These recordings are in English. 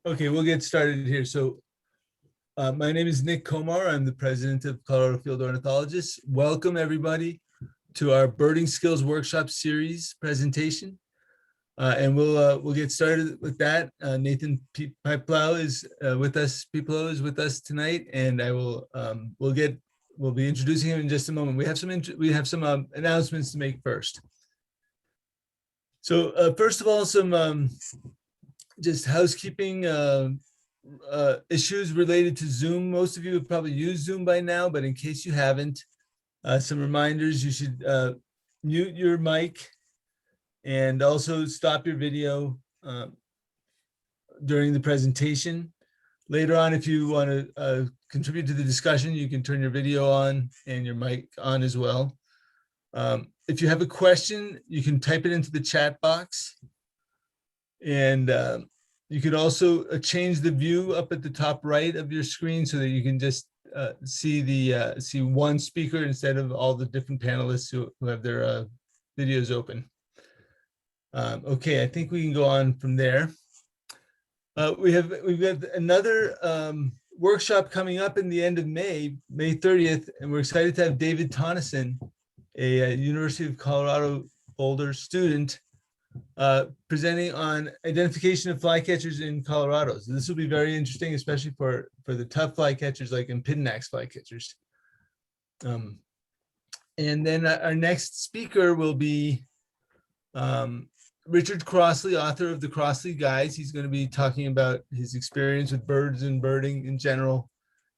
Okay, we'll get started here. So my name is Nick Komar. I'm the president of Colorado Field Ornithologists. Welcome everybody to our Birding Skills Workshop series presentation. And we'll get started with that. Nathan Pieplow is with us. Pieplow is with us tonight, and we'll be introducing him in just a moment. We have some announcements to make first. So first of all, some just housekeeping issues related to Zoom. Most of you have probably used Zoom by now, but in case you haven't, some reminders: you should mute your mic and also stop your video during the presentation. Later on, if you want to contribute to the discussion, you can turn your video on and your mic on as well. If you have a question, you can type it into the chat box. And you could also change the view up at the top right of your screen so that you can just see one speaker instead of all the different panelists who have their videos open. Okay, I think we can go on from there. We've got another workshop coming up in the end of May 30th, and we're excited to have David Tonneson, a University of Colorado Boulder student, presenting on identification of flycatchers in Colorado. So this will be very interesting, especially for the tough flycatchers like Impidinax flycatchers. And then our next speaker will be Richard Crossley, author of the Crossley Guides. He's going to be talking about his experience with birds and birding in general,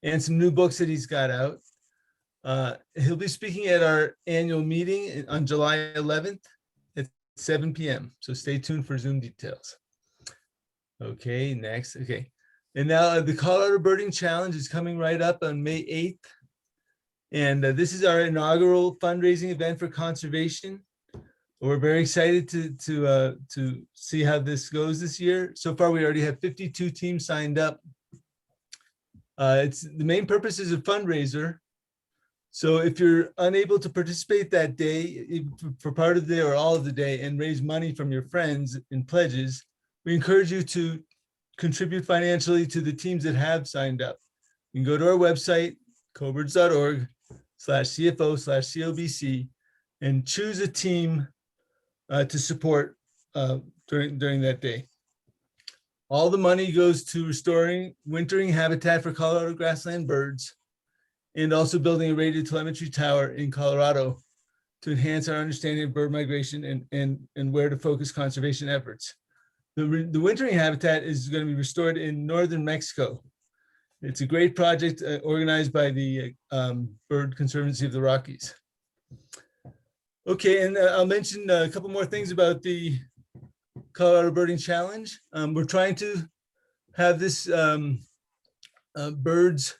and some new books that he's got out. He'll be speaking at our annual meeting on July 11th. 7 p.m. So stay tuned for Zoom details. Okay, next. Okay. And now the Colorado Birding Challenge is coming right up on May 8th. And this is our inaugural fundraising event for conservation. We're very excited to see how this goes this year. So far, we already have 52 teams signed up. The main purpose is a fundraiser. So if you're unable to participate that day, for part of the day or all of the day, and raise money from your friends in pledges, we encourage you to contribute financially to the teams that have signed up. You can go to our website, cobirds.org/CFO/COBC, and choose a team to support during that day. All the money goes to restoring wintering habitat for Colorado grassland birds, and also building a radio telemetry tower in Colorado to enhance our understanding of bird migration and where to focus conservation efforts. The wintering habitat is going to be restored in northern Mexico. It's a great project organized by the Bird Conservancy of the Rockies. Okay, and I'll mention a couple more things about the Colorado Birding Challenge. We're trying to have this birds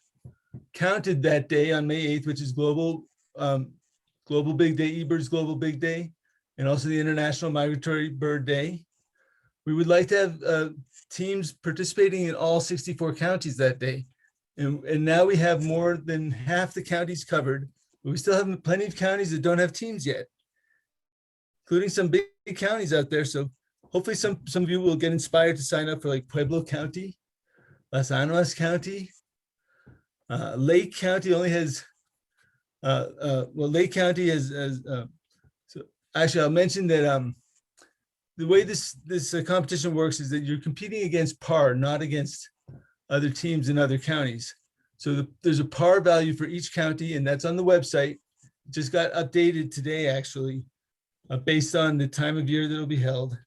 counted that day on May 8th, which is Global Big Day, eBirds Global Big Day, and also the International Migratory Bird Day. We would like to have teams participating in all 64 counties that day. And now we have more than half the counties covered, but we still have plenty of counties that don't have teams yet, including some big counties out there. So hopefully some of you will get inspired to sign up for like Pueblo County, Las Animas County. Lake County only has, Lake County has, so actually I'll mention that the way this competition works is that you're competing against par, not against other teams in other counties. So there's a par value for each county, and that's on the website. It just got updated today, actually, based on the time of year that it'll be held.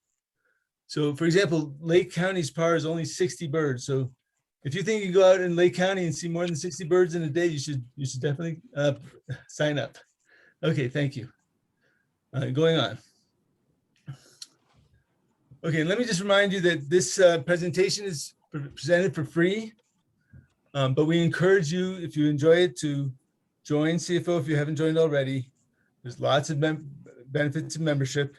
So for example, Lake County's par is only 60 birds. So if you think you go out in Lake County and see more than 60 birds in a day, you should definitely sign up. Okay, thank you. Going on. Okay, let me just remind you that this presentation is presented for free, but we encourage you, if you enjoy it, to join CFO if you haven't joined already. There's lots of benefits of membership,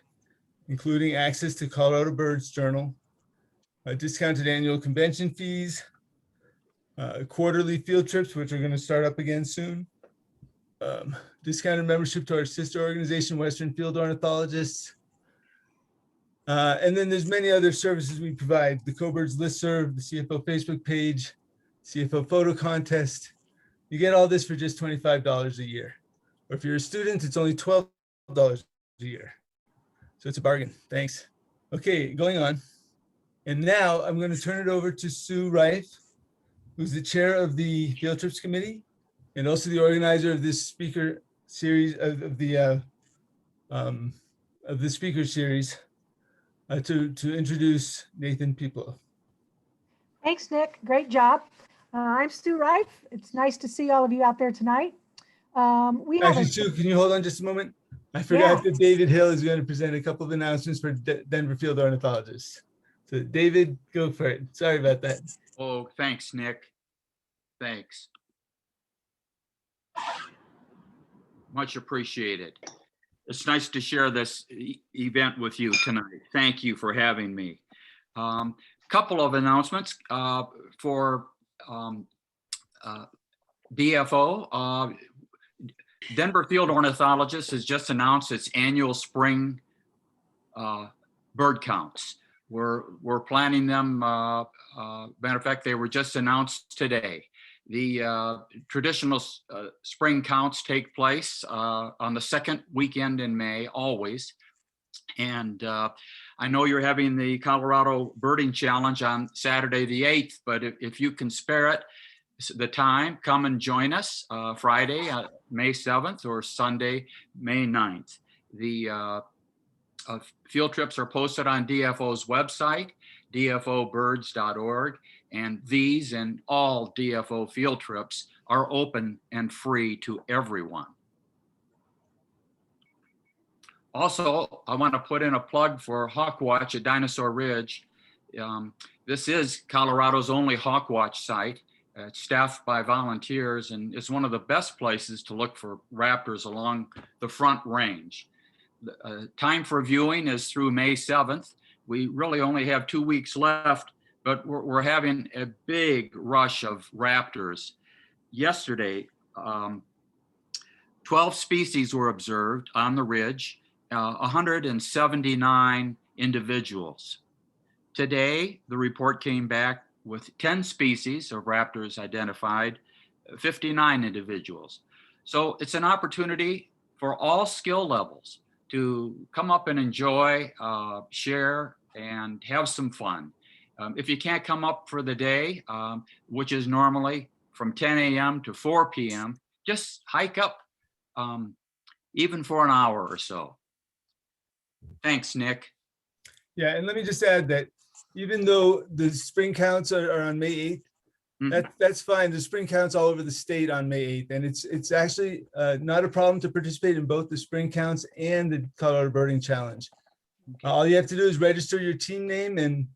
including access to Colorado Birds Journal, discounted annual convention fees, quarterly field trips, which are going to start up again soon, discounted membership to our sister organization, Western Field Ornithologists, And then there's many other services we provide: the CoBirds listserv, the CFO Facebook page, CFO photo contest. You get all this for just $25 a year. Or if you're a student, it's only $12 a year. So it's a bargain. Thanks. Okay, going on. And now I'm going to turn it over to Sue Reif, who's the chair of the Field Trips Committee and also the organizer of this speaker series of the speaker series to introduce Nathan Pieplow. Thanks, Nick. Great job. I'm Sue Reif. It's nice to see all of you out there tonight. Actually, Sue, can you hold on just a moment? I forgot that David Hill is going to present a couple of announcements for Denver Field Ornithologists. So David, go for it. Sorry about that. Oh, thanks, Nick. Thanks. Much appreciated. It's nice to share this event with you tonight. Thank you for having me. Couple of announcements for DFO. Denver Field Ornithologist has just announced its annual spring bird counts. We're planning them. Matter of fact, they were just announced today. The traditional spring counts take place on the second weekend in May, always. And I know you're having the Colorado Birding Challenge on Saturday the 8th, but if you can spare it, the time, come and join us Friday, May 7th or Sunday, May 9th. The field trips are posted on DFO's website, dfobirds.org, and these and all DFO field trips are open and free to everyone. Also, I want to put in a plug for Hawk Watch at Dinosaur Ridge. This is Colorado's only Hawk Watch site. It's staffed by volunteers, and it's one of the best places to look for raptors along the Front Range. Time for viewing is through May 7th. We really only have 2 weeks left, but we're having a big rush of raptors. Yesterday, 12 species were observed on the ridge, 179 individuals. Today, the report came back with 10 species of raptors identified, 59 individuals. So it's an opportunity for all skill levels to come up and enjoy, share, and have some fun. If you can't come up for the day, which is normally from 10 a.m. to 4 p.m., just hike up even for an hour or so. Thanks, Nick. Yeah, and let me just add that even though the spring counts are on May 8th, that's fine. The spring counts all over the state on May 8th, and it's actually not a problem to participate in both the spring counts and the Colorado Birding Challenge. All you have to do is register your team name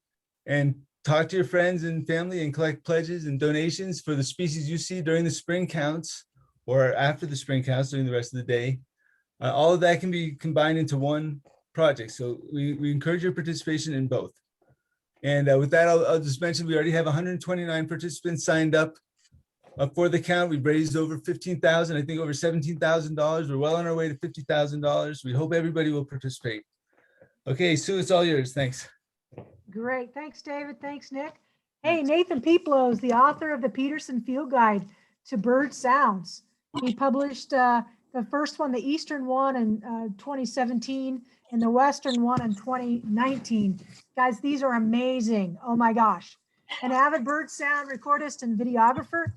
and talk to your friends and family and collect pledges and donations for the species you see during the spring counts or after the spring counts during the rest of the day. All of that can be combined into one project. So we encourage your participation in both. And with that, I'll just mention we already have 129 participants signed up for the count. We've raised over $15,000, I think over $17,000. We're well on our way to $50,000. We hope everybody will participate. Okay, Sue, it's all yours. Thanks. Great. Thanks, David. Thanks, Nick. Hey, Nathan Pieplow is the author of the Peterson Field Guide to Bird Sounds. He published the first one, the Eastern one in 2017 and the Western one in 2019. Guys, these are amazing. Oh my gosh. An avid bird sound recordist and videographer.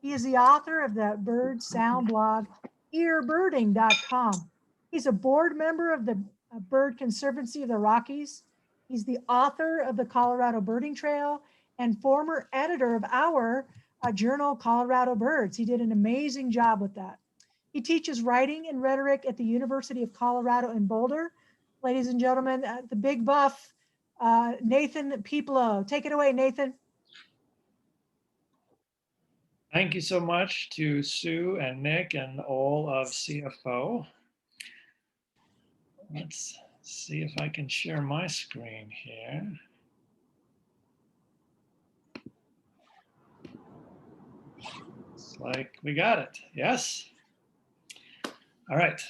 He is the author of the bird sound blog, earbirding.com. He's a board member of the Bird Conservancy of the Rockies. He's the author of the Colorado Birding Trail and former editor of our journal, Colorado Birds. He did an amazing job with that. He teaches writing and rhetoric at the University of Colorado in Boulder. Ladies and gentlemen, the big buff, Nathan Pieplow. Take it away, Nathan. Thank you so much to Sue and Nick and all of CFO. Let's see if I can share my screen here. It's like we got it. Yes. All right.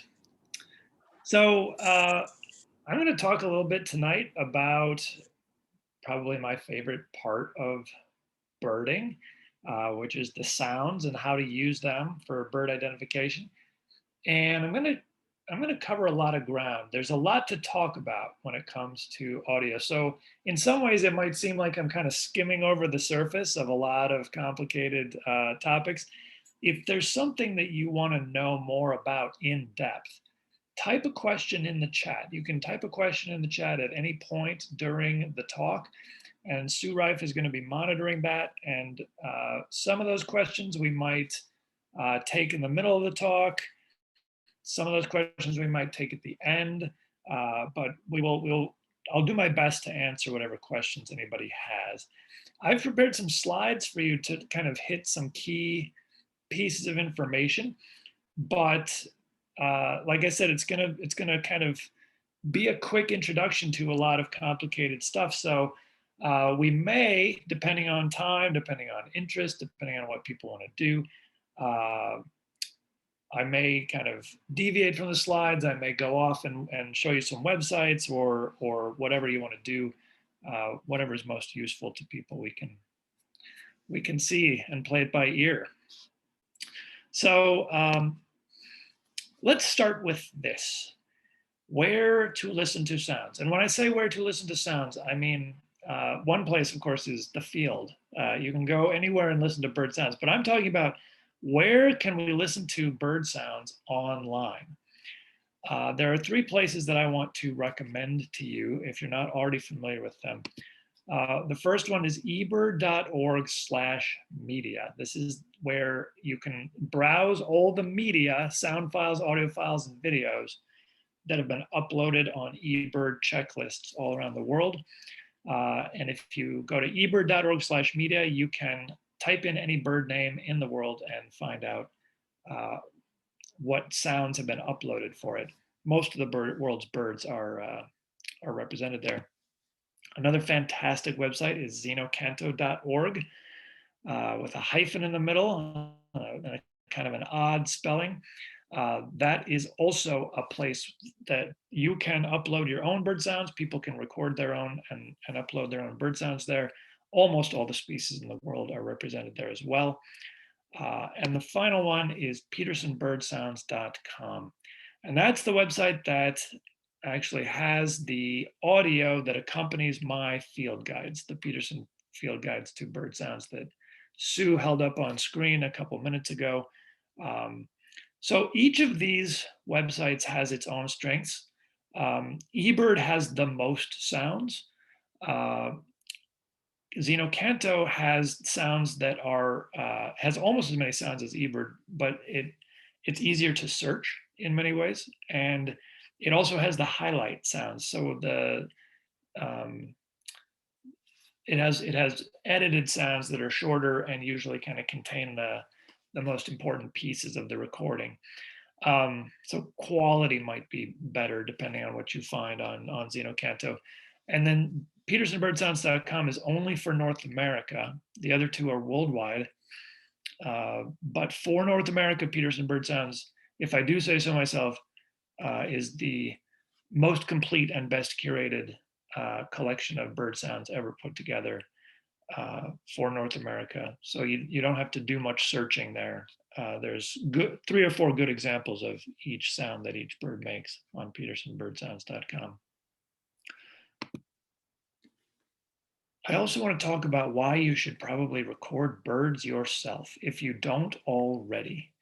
So I'm going to talk a little bit tonight about probably my favorite part of birding, which is the sounds and how to use them for bird identification. And I'm going to cover a lot of ground. There's a lot to talk about when it comes to audio. So in some ways, it might seem like I'm kind of skimming over the surface of a lot of complicated topics. If there's something that you want to know more about in depth, type a question in the chat. You can type a question in the chat at any point during the talk, and Sue Reif is going to be monitoring that. And some of those questions we might take in the middle of the talk. Some of those questions we might take at the end, but I'll do my best to answer whatever questions anybody has. I've prepared some slides for you to kind of hit some key pieces of information, but like I said, it's gonna kind of be a quick introduction to a lot of complicated stuff. So we may, depending on time, depending on interest, depending on what people want to do, I may kind of deviate from the slides. I may go off and show you some websites or whatever you want to do, whatever is most useful to people. We can see and play it by ear. So let's start with this: where to listen to sounds. And when I say where to listen to sounds, I mean one place, of course, is the field. You can go anywhere and listen to bird sounds, but I'm talking about where can we listen to bird sounds online? There are 3 places that I want to recommend to you if you're not already familiar with them. The first one is ebird.org/media. This is where you can browse all the media, sound files, audio files, and videos that have been uploaded on eBird checklists all around the world. And if you go to ebird.org/media, you can type in any bird name in the world and find out what sounds have been uploaded for it. Most of the world's birds are represented there. Another fantastic website is xenocanto.org with a hyphen in the middle, and a kind of an odd spelling. That is also a place that you can upload your own bird sounds. People can record their own and upload their own bird sounds there. Almost all the species in the world are represented there as well. And the final one is petersonbirdsounds.com. And that's the website that actually has the audio that accompanies my field guides, the Peterson field guides to bird sounds that Sue held up on screen a couple minutes ago. So each of these websites has its own strengths. eBird has the most sounds. Xenocanto has sounds that are, has almost as many sounds as eBird, but it's easier to search in many ways. And it also has the highlight sounds. So it has edited sounds that are shorter and usually kind of contain the most important pieces of the recording. So quality might be better depending on what you find on Xenocanto. And then petersonbirdsounds.com is only for North America. The other 2 are worldwide. But for North America, Peterson Bird Sounds, if I do say so myself, is the most complete and best curated collection of bird sounds ever put together for North America. So you don't have to do much searching there. There's 3 or 4 good examples of each sound that each bird makes on petersonbirdsounds.com. I also want to talk about why you should probably record birds yourself if you don't already.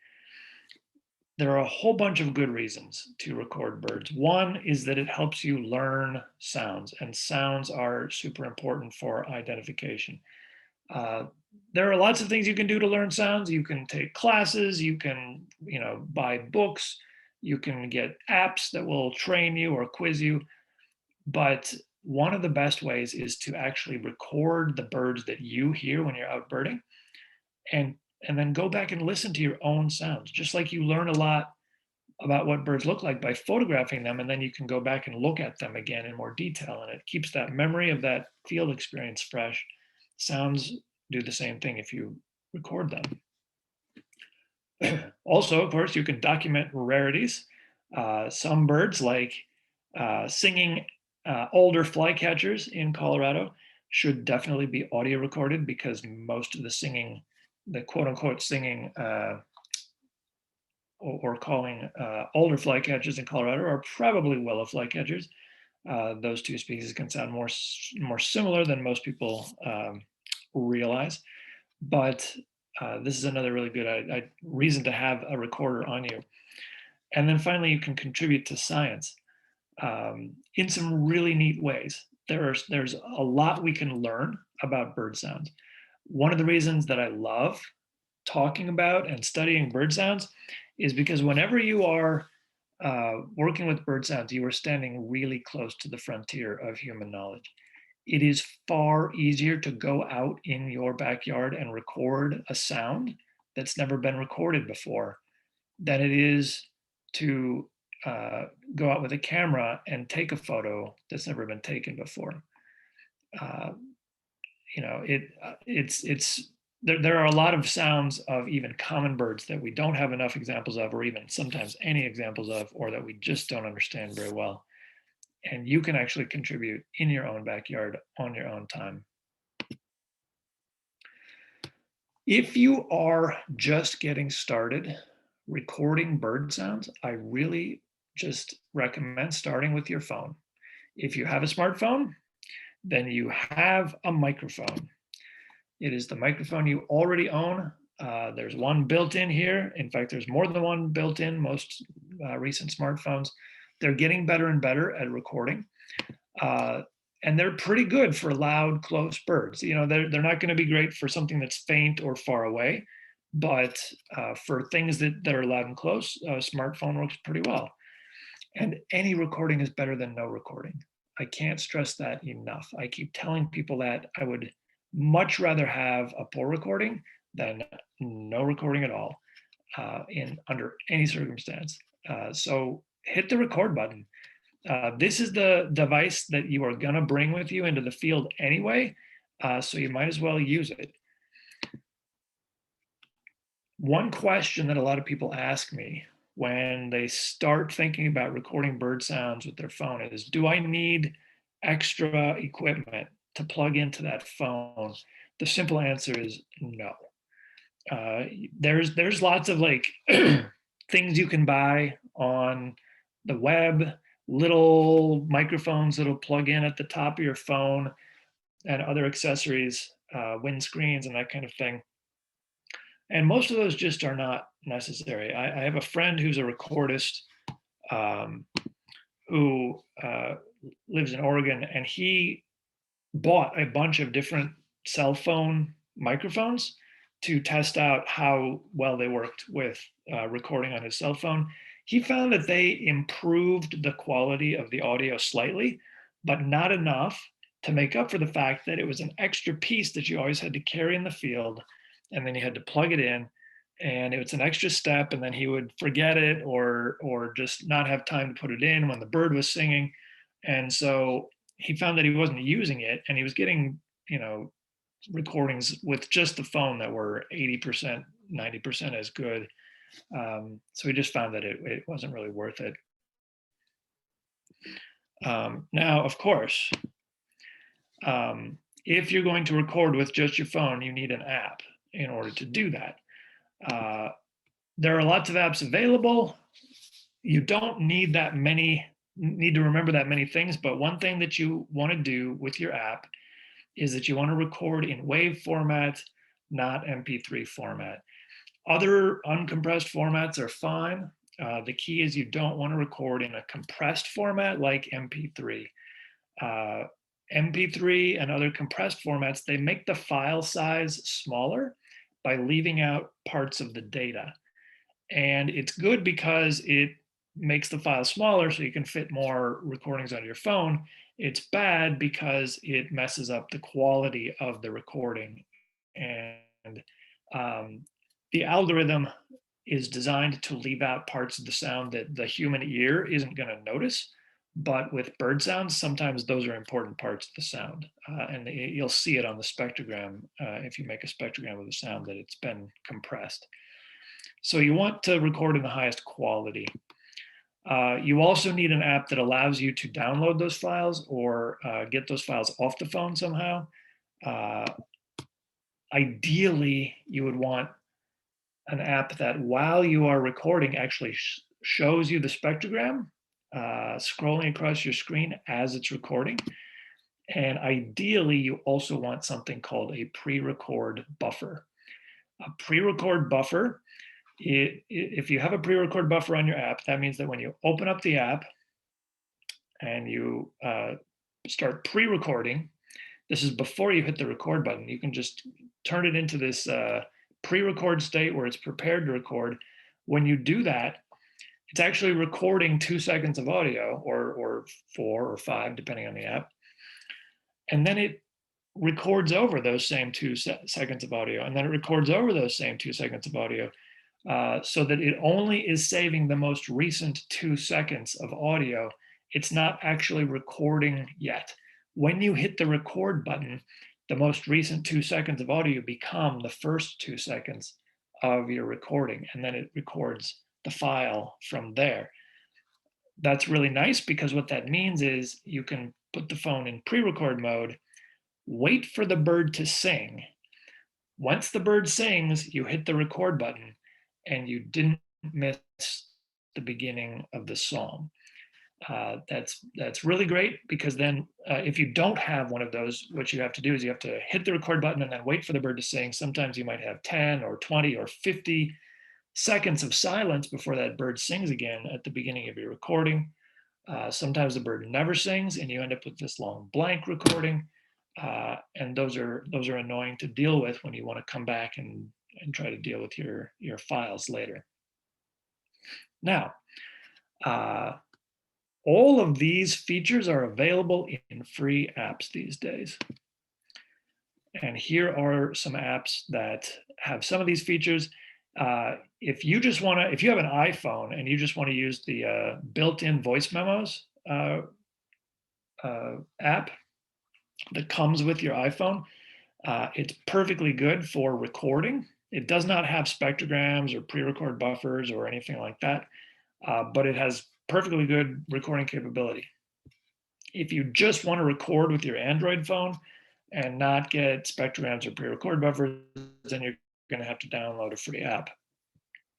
There are a whole bunch of good reasons to record birds. One is that it helps you learn sounds, and sounds are super important for identification. There are lots of things you can do to learn sounds. You can take classes, you can, buy books, you can get apps that will train you or quiz you. But one of the best ways is to actually record the birds that you hear when you're out birding, and then go back and listen to your own sounds. Just like you learn a lot about what birds look like by photographing them, and then you can go back and look at them again in more detail, and it keeps that memory of that field experience fresh. Sounds do the same thing if you record them. Also, of course, you can document rarities. Some birds, like Singing older flycatchers in Colorado should definitely be audio recorded, because most of the singing, the quote unquote singing or calling older flycatchers in Colorado are probably willow flycatchers. Those two species can sound more similar than most people realize. But this is another really good reason to have a recorder on you. And then finally, you can contribute to science in some really neat ways. There's a lot we can learn about bird sounds. One of the reasons that I love talking about and studying bird sounds is because whenever you are working with bird sounds, you are standing really close to the frontier of human knowledge. It is far easier to go out in your backyard and record a sound that's never been recorded before than it is to go out with a camera and take a photo that's never been taken before. You know, there are a lot of sounds of even common birds that we don't have enough examples of, or even sometimes any examples of, or that we just don't understand very well. And you can actually contribute in your own backyard on your own time. If you are just getting started recording bird sounds, I really just recommend starting with your phone. If you have a smartphone, then you have a microphone. It is the microphone you already own. There's one built in here. In fact, there's more than one built in most recent smartphones. They're getting better and better at recording. And they're pretty good for loud, close birds. You know, they're not going to be great for something that's faint or far away, but for things that are loud and close, a smartphone works pretty well. And any recording is better than no recording. I can't stress that enough. I keep telling people that I would much rather have a poor recording than no recording at all under any circumstance. So hit the record button. This is the device that you are gonna bring with you into the field anyway, so you might as well use it. One question that a lot of people ask me when they start thinking about recording bird sounds with their phone is, do I need extra equipment to plug into that phone? The simple answer is no. There's lots of like things you can buy on the web, little microphones that'll plug in at the top of your phone, and other accessories, windscreens and that kind of thing. And most of those just are not necessary. I have a friend who's a recordist who lives in Oregon, and he bought a bunch of different cell phone microphones to test out how well they worked with recording on his cell phone. He found that they improved the quality of the audio slightly, but not enough to make up for the fact that it was an extra piece that you always had to carry in the field, and then you had to plug it in, and it was an extra step, and then he would forget it or just not have time to put it in when the bird was singing. And so he found that he wasn't using it, and he was getting, you know, recordings with just the phone that were 80%, 90% as good. So he just found that it wasn't really worth it. Now, of course, if you're going to record with just your phone, you need an app in order to do that. There are lots of apps available. You don't need to remember that many things, but one thing that you want to do with your app is that you want to record in WAV format, not MP3 format. Other uncompressed formats are fine. The key is you don't want to record in a compressed format like MP3. MP3 and other compressed formats, they make the file size smaller by leaving out parts of the data. And it's good because it makes the file smaller so you can fit more recordings on your phone. It's bad because it messes up the quality of the recording. And the algorithm is designed to leave out parts of the sound that the human ear isn't going to notice. But with bird sounds, sometimes those are important parts of the sound. And you'll see it on the spectrogram if you make a spectrogram of the sound that it's been compressed. So you want to record in the highest quality. You also need an app that allows you to download those files or get those files off the phone somehow. Ideally, you would want an app that while you are recording actually shows you the spectrogram scrolling across your screen as it's recording. And ideally, you also want something called a pre-record buffer. A pre-record buffer, if you have a pre-record buffer on your app, that means that when you open up the app and you start pre-recording, this is before you hit the record button. You can just turn it into this pre-record state where it's prepared to record. When you do that, it's actually recording 2 seconds of audio or 4 or 5, depending on the app. And then it records over those same 2 seconds of audio. And then it records over those same 2 seconds of audio so that it only is saving the most recent 2 seconds of audio. It's not actually recording yet. When you hit the record button, the most recent 2 seconds of audio become the first 2 seconds of your recording, and then it records the file from there. That's really nice because what that means is you can put the phone in pre-record mode, wait for the bird to sing. Once the bird sings, you hit the record button and you didn't miss the beginning of the song. That's really great because then if you don't have one of those, what you have to do is you have to hit the record button and then wait for the bird to sing. Sometimes you might have 10 or 20 or 50 seconds of silence before that bird sings again at the beginning of your recording. Sometimes the bird never sings and you end up with this long blank recording. And those are annoying to deal with when you want to come back and try to deal with your files later. Now, all of these features are available in free apps these days. And here are some apps that have some of these features. If you have an iPhone and you just want to use the built-in voice memos app that comes with your iPhone, it's perfectly good for recording. It does not have spectrograms or pre-record buffers or anything like that, but it has perfectly good recording capability. If you just want to record with your Android phone and not get spectrograms or pre-record buffers, then you're going to have to download a free app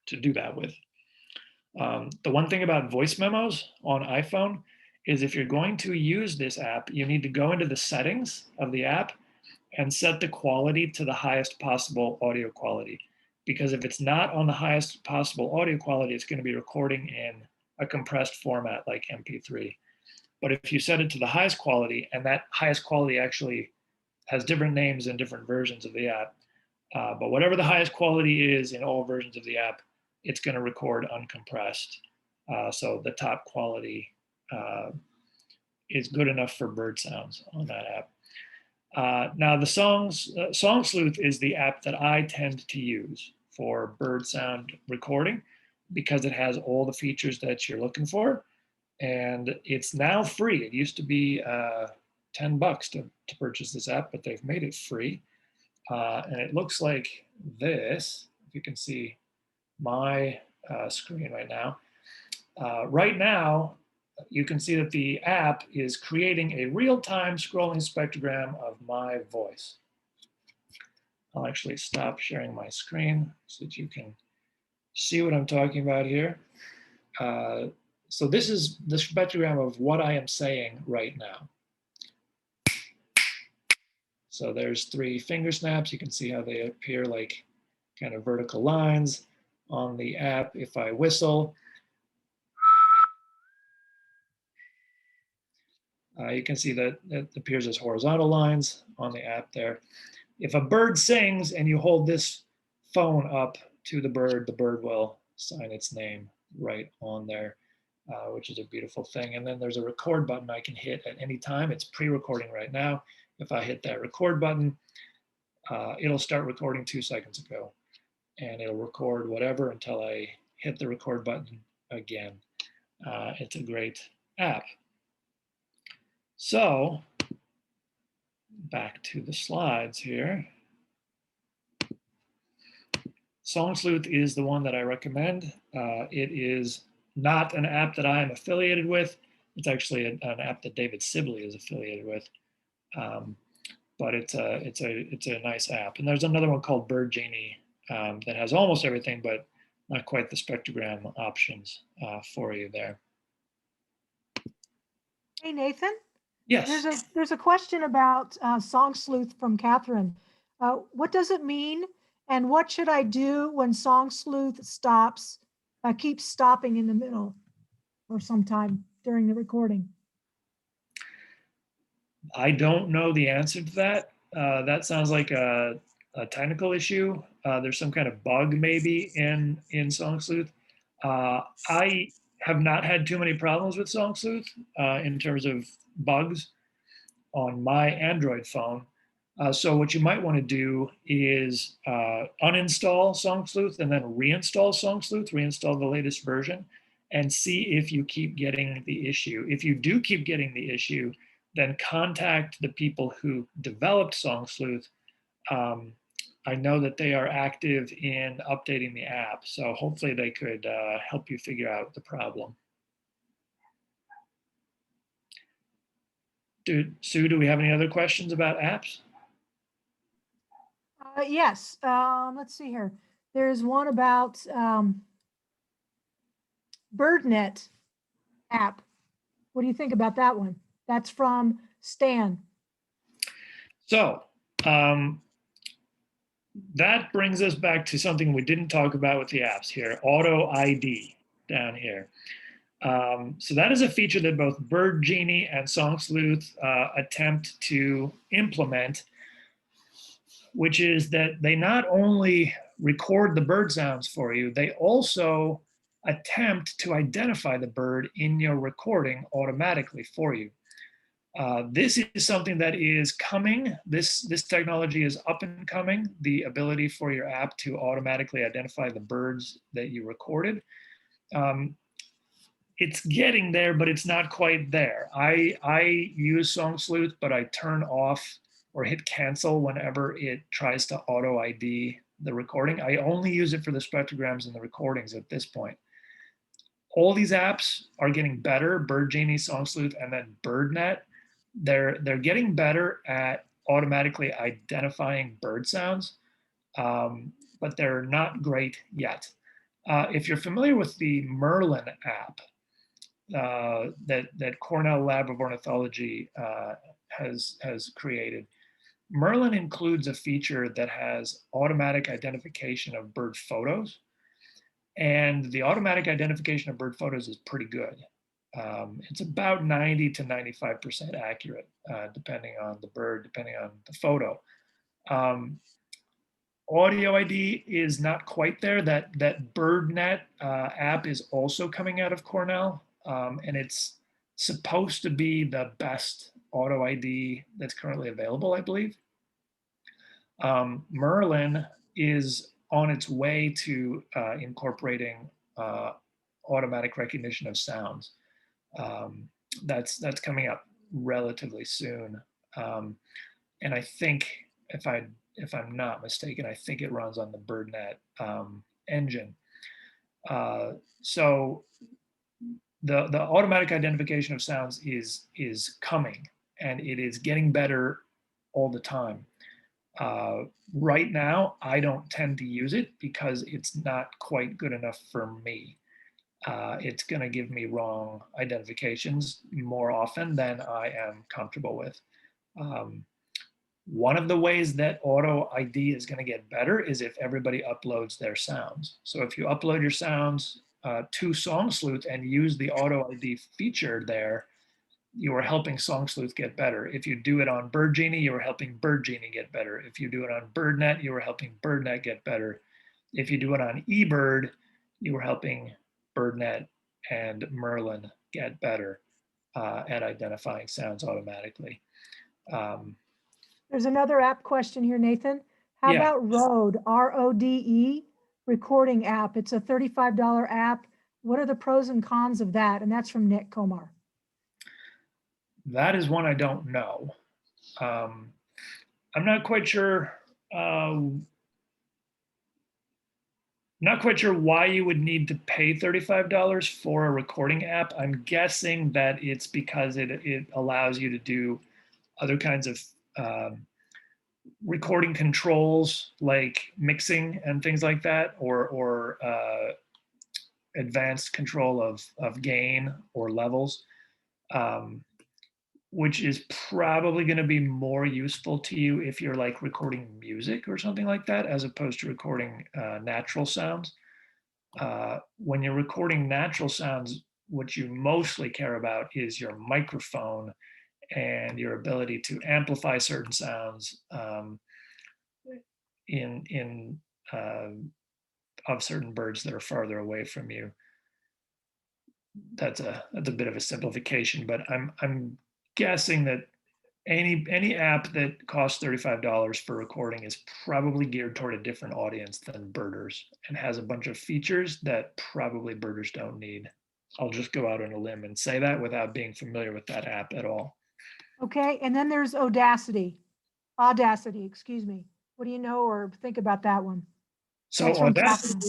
to do that with. The one thing about voice memos on iPhone is if you're going to use this app, you need to go into the settings of the app and set the quality to the highest possible audio quality. Because if it's not on the highest possible audio quality, it's going to be recording in a compressed format like MP3. But if you set it to the highest quality, and that highest quality actually has different names in different versions of the app, but whatever the highest quality is in all versions of the app, it's going to record uncompressed. So the top quality is good enough for bird sounds on that app. Now the Song Sleuth is the app that I tend to use for bird sound recording because it has all the features that you're looking for, and it's now free. It used to be $10 to purchase this app, but they've made it free. And it looks like this, if you can see my screen right now. Right now, you can see that the app is creating a real-time scrolling spectrogram of my voice. I'll actually stop sharing my screen so that you can see what I'm talking about here. So this is the spectrogram of what I am saying right now. So there's 3 finger snaps. You can see how they appear like kind of vertical lines on the app. If I whistle, you can see that it appears as horizontal lines on the app there. If a bird sings and you hold this phone up to the bird will sign its name right on there, which is a beautiful thing. And then there's a record button I can hit at any time. It's pre-recording right now. If I hit that record button, it'll start recording 2 seconds ago. And it'll record whatever until I hit the record button again. It's a great app. So back to the slides here. Song Sleuth is the one that I recommend. It is not an app that I am affiliated with. It's actually an app that David Sibley is affiliated with. But it's a nice app. And there's another one called Bird Genie that has almost everything, but not quite the spectrogram options for you there. Hey, Nathan, Yes. there's a question about Song Sleuth from Catherine. What does it mean? And what should I do when Song Sleuth keeps stopping in the middle or sometime during the recording? I don't know the answer to that. That sounds like a technical issue. There's some kind of bug maybe in Song Sleuth. I have not had too many problems with Song Sleuth in terms of bugs on my Android phone. So what you might want to do is uninstall Song Sleuth and then reinstall Song Sleuth, reinstall the latest version, and see if you keep getting the issue. If you do keep getting the issue, then contact the people who developed Song Sleuth. I know that they are active in updating the app, so hopefully they could help you figure out the problem. Sue, do we have any other questions about apps? Yes, let's see here. There's one about BirdNet app. What do you think about that one? That's from Stan. So that brings us back to something we didn't talk about with the apps here, auto ID down here. So that is a feature that both Bird Genie and Song Sleuth attempt to implement, which is that they not only record the bird sounds for you, they also attempt to identify the bird in your recording automatically for you. This is something that is coming. This technology is up and coming, the ability for your app to automatically identify the birds that you recorded. It's getting there, but it's not quite there. I use Song Sleuth, but I turn off or hit cancel whenever it tries to auto ID the recording. I only use it for the spectrograms and the recordings at this point. All these apps are getting better, Bird Genie, Song Sleuth, and then BirdNet. They're getting better at automatically identifying bird sounds, but they're not great yet. If you're familiar with the Merlin app that Cornell Lab of Ornithology has created, Merlin includes a feature that has automatic identification of bird photos. And the automatic identification of bird photos is pretty good. It's about 90 to 95% accurate, depending on the bird, depending on the photo. Audio ID is not quite there. That BirdNet app is also coming out of Cornell, and it's supposed to be the best auto ID that's currently available, I believe. Merlin is on its way to incorporating automatic recognition of sounds. That's coming up relatively soon, and I think if I'm not mistaken, I think it runs on the BirdNet engine. So the automatic identification of sounds is coming, and it is getting better all the time. Right now, I don't tend to use it because it's not quite good enough for me. It's going to give me wrong identifications more often than I am comfortable with. One of the ways that auto ID is going to get better is if everybody uploads their sounds. So if you upload your sounds to Song Sleuth and use the auto ID feature there, you are helping Song Sleuth get better. If you do it on Bird Genie, you are helping Bird Genie get better. If you do it on BirdNet, you are helping BirdNet get better. If you do it on eBird, you are helping BirdNet and Merlin get better at identifying sounds automatically. There's another app question here, Nathan. How Yeah. about Rode, RODE recording app? It's a $35 app. What are the pros and cons of that? And that's from Nick Komar. That is one I don't know. I'm not quite sure Not quite sure why you would need to pay $35 for a recording app. I'm guessing that it's because it allows you to do other kinds of recording controls like mixing and things like that, or advanced control of gain or levels, which is probably going to be more useful to you if you're like recording music or something like that, as opposed to recording natural sounds. When you're recording natural sounds, what you mostly care about is your microphone and your ability to amplify certain sounds in of certain birds that are farther away from you. That's a bit of a simplification, but I'm guessing that any app that costs $35 for recording is probably geared toward a different audience than birders and has a bunch of features that probably birders don't need. I'll just go out on a limb and say that without being familiar with that app at all. Okay, and then there's Audacity, excuse me. What do you know or think about that one? So That's from Captain.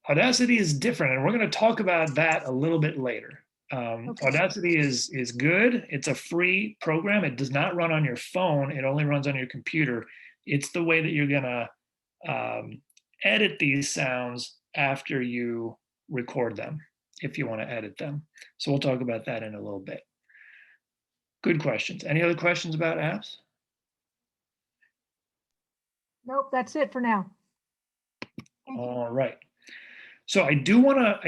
Audacity is different, and we're going to talk about that a little bit later. Okay. Audacity is good. It's a free program. It does not run on your phone. It only runs on your computer. It's the way that you're going to edit these sounds after you record them, if you want to edit them. So we'll talk about that in a little bit. Good questions. Any other questions about apps? Nope, that's it for now. Thank you. All right. So I do want to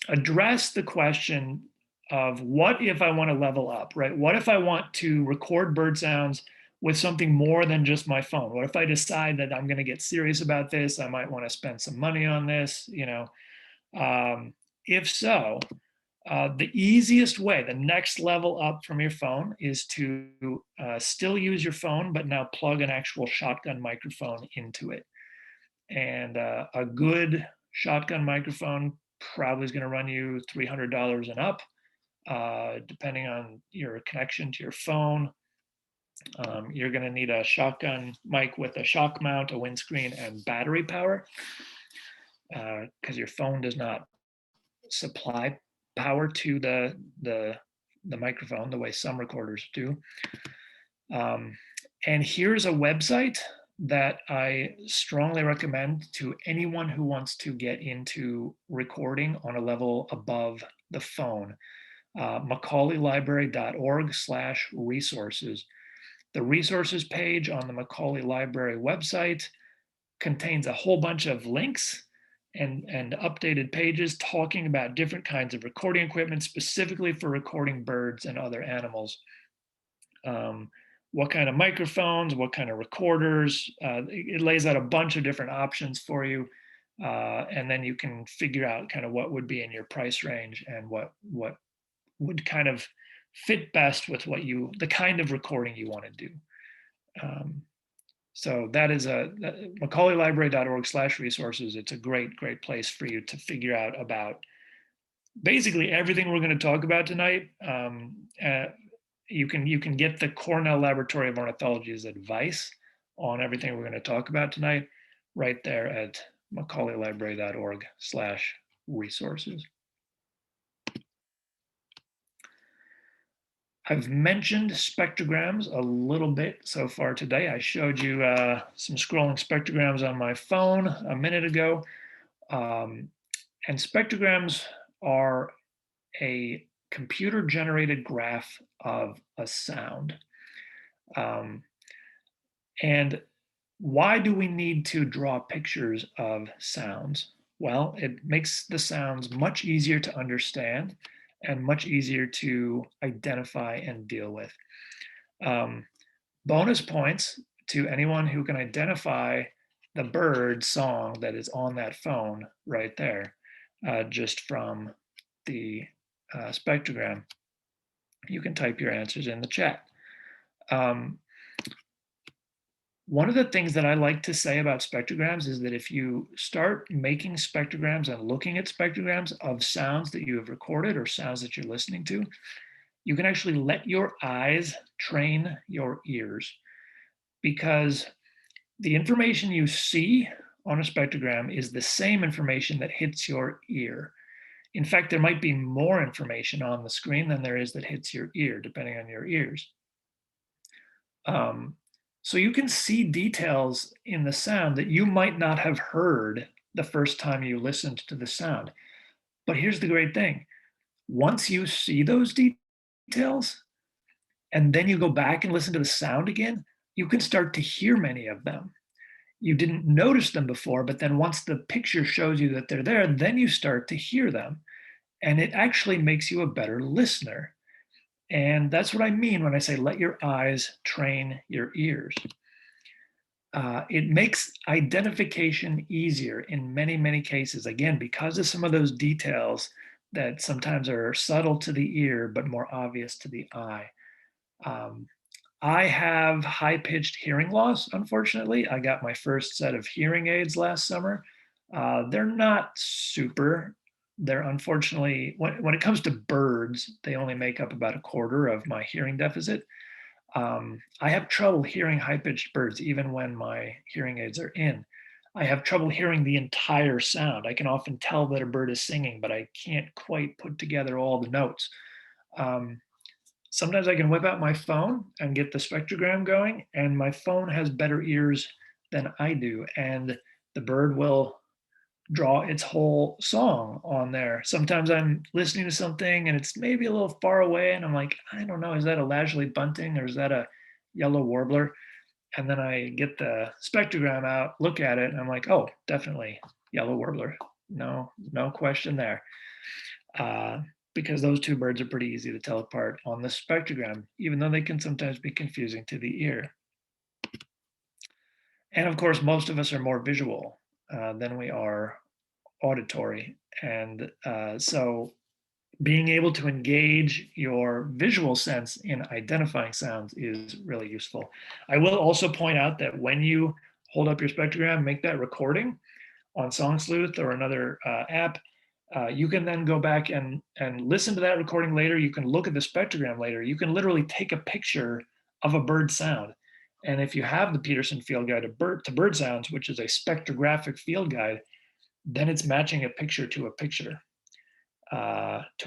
address the question of what if I want to level up, right? What if I want to record bird sounds with something more than just my phone? What if I decide that I'm going to get serious about this? I might want to spend some money on this, you know. If so, the easiest way, the next level up from your phone, is to still use your phone, but now plug an actual shotgun microphone into it. And a good shotgun microphone probably is going to run you $300 and up, depending on your connection to your phone. You're going to need a shotgun mic with a shock mount, a windscreen, and battery power, because your phone does not supply power to the microphone the way some recorders do. And here's a website that I strongly recommend to anyone who wants to get into recording on a level above the phone. MacaulayLibrary.org/resources. The resources page on the Macaulay Library website contains a whole bunch of links and updated pages talking about different kinds of recording equipment, specifically for recording birds and other animals. What kind of microphones, what kind of recorders. It lays out a bunch of different options for you. And then you can figure out kind of what would be in your price range and what would kind of fit best with the kind of recording you want to do. So that is MacaulayLibrary.org/resources. It's a great place for you to figure out about basically everything we're going to talk about tonight. You can get the Cornell Laboratory of Ornithology's advice on everything we're going to talk about tonight right there at MacaulayLibrary.org/resources. I've mentioned spectrograms a little bit so far today. I showed you some scrolling spectrograms on my phone a minute ago. And spectrograms are a computer-generated graph of a sound. And why do we need to draw pictures of sounds? Well, it makes the sounds much easier to understand and much easier to identify and deal with. Bonus points to anyone who can identify the bird song that is on that phone right there, just from the spectrogram. You can type your answers in the chat. One of the things that I like to say about spectrograms is that if you start making spectrograms and looking at spectrograms of sounds that you have recorded or sounds that you're listening to, you can actually let your eyes train your ears, because the information you see on a spectrogram is the same information that hits your ear. In fact, there might be more information on the screen than there is that hits your ear, depending on your ears. So you can see details in the sound that you might not have heard the first time you listened to the sound. But here's the great thing. Once you see those details, and then you go back and listen to the sound again, you can start to hear many of them. You didn't notice them before, but then once the picture shows you that they're there, then you start to hear them. And it actually makes you a better listener. And that's what I mean when I say, let your eyes train your ears. It makes identification easier in many, many cases, again, because of some of those details that sometimes are subtle to the ear, but more obvious to the eye. I have high-pitched hearing loss, unfortunately. I got my first set of hearing aids last summer. They're not super. They're unfortunately, when it comes to birds, they only make up about a quarter of my hearing deficit. I have trouble hearing high-pitched birds even when my hearing aids are in. I have trouble hearing the entire sound. I can often tell that a bird is singing, but I can't quite put together all the notes. Sometimes I can whip out my phone and get the spectrogram going, and my phone has better ears than I do, and the bird will draw its whole song on there. Sometimes I'm listening to something and it's maybe a little far away, and I'm like, I don't know, is that a leisurely bunting or is that a yellow warbler? And then I get the spectrogram out, look at it, and I'm like, oh, definitely yellow warbler. No question there. Because those two birds are pretty easy to tell apart on the spectrogram, even though they can sometimes be confusing to the ear. And of course, most of us are more visual than we are auditory. And so being able to engage your visual sense in identifying sounds is really useful. I will also point out that when you hold up your spectrogram, make that recording on Song Sleuth or another app, you can then go back and listen to that recording later. You can look at the spectrogram later. You can literally take a picture of a bird sound. And if you have the Peterson Field Guide to bird sounds, which is a spectrographic field guide, then it's matching a picture to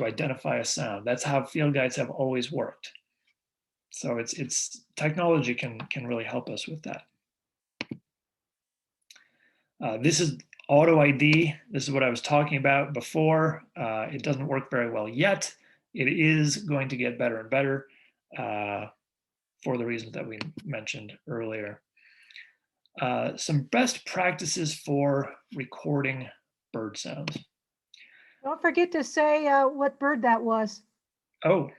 identify a sound. That's how field guides have always worked. So it's technology can really help us with that. This is auto ID. This is what I was talking about before. It doesn't work very well yet. It is going to get better and better for the reasons that we mentioned earlier. Some best practices for recording bird sounds. Don't forget to say what bird that was. Oh,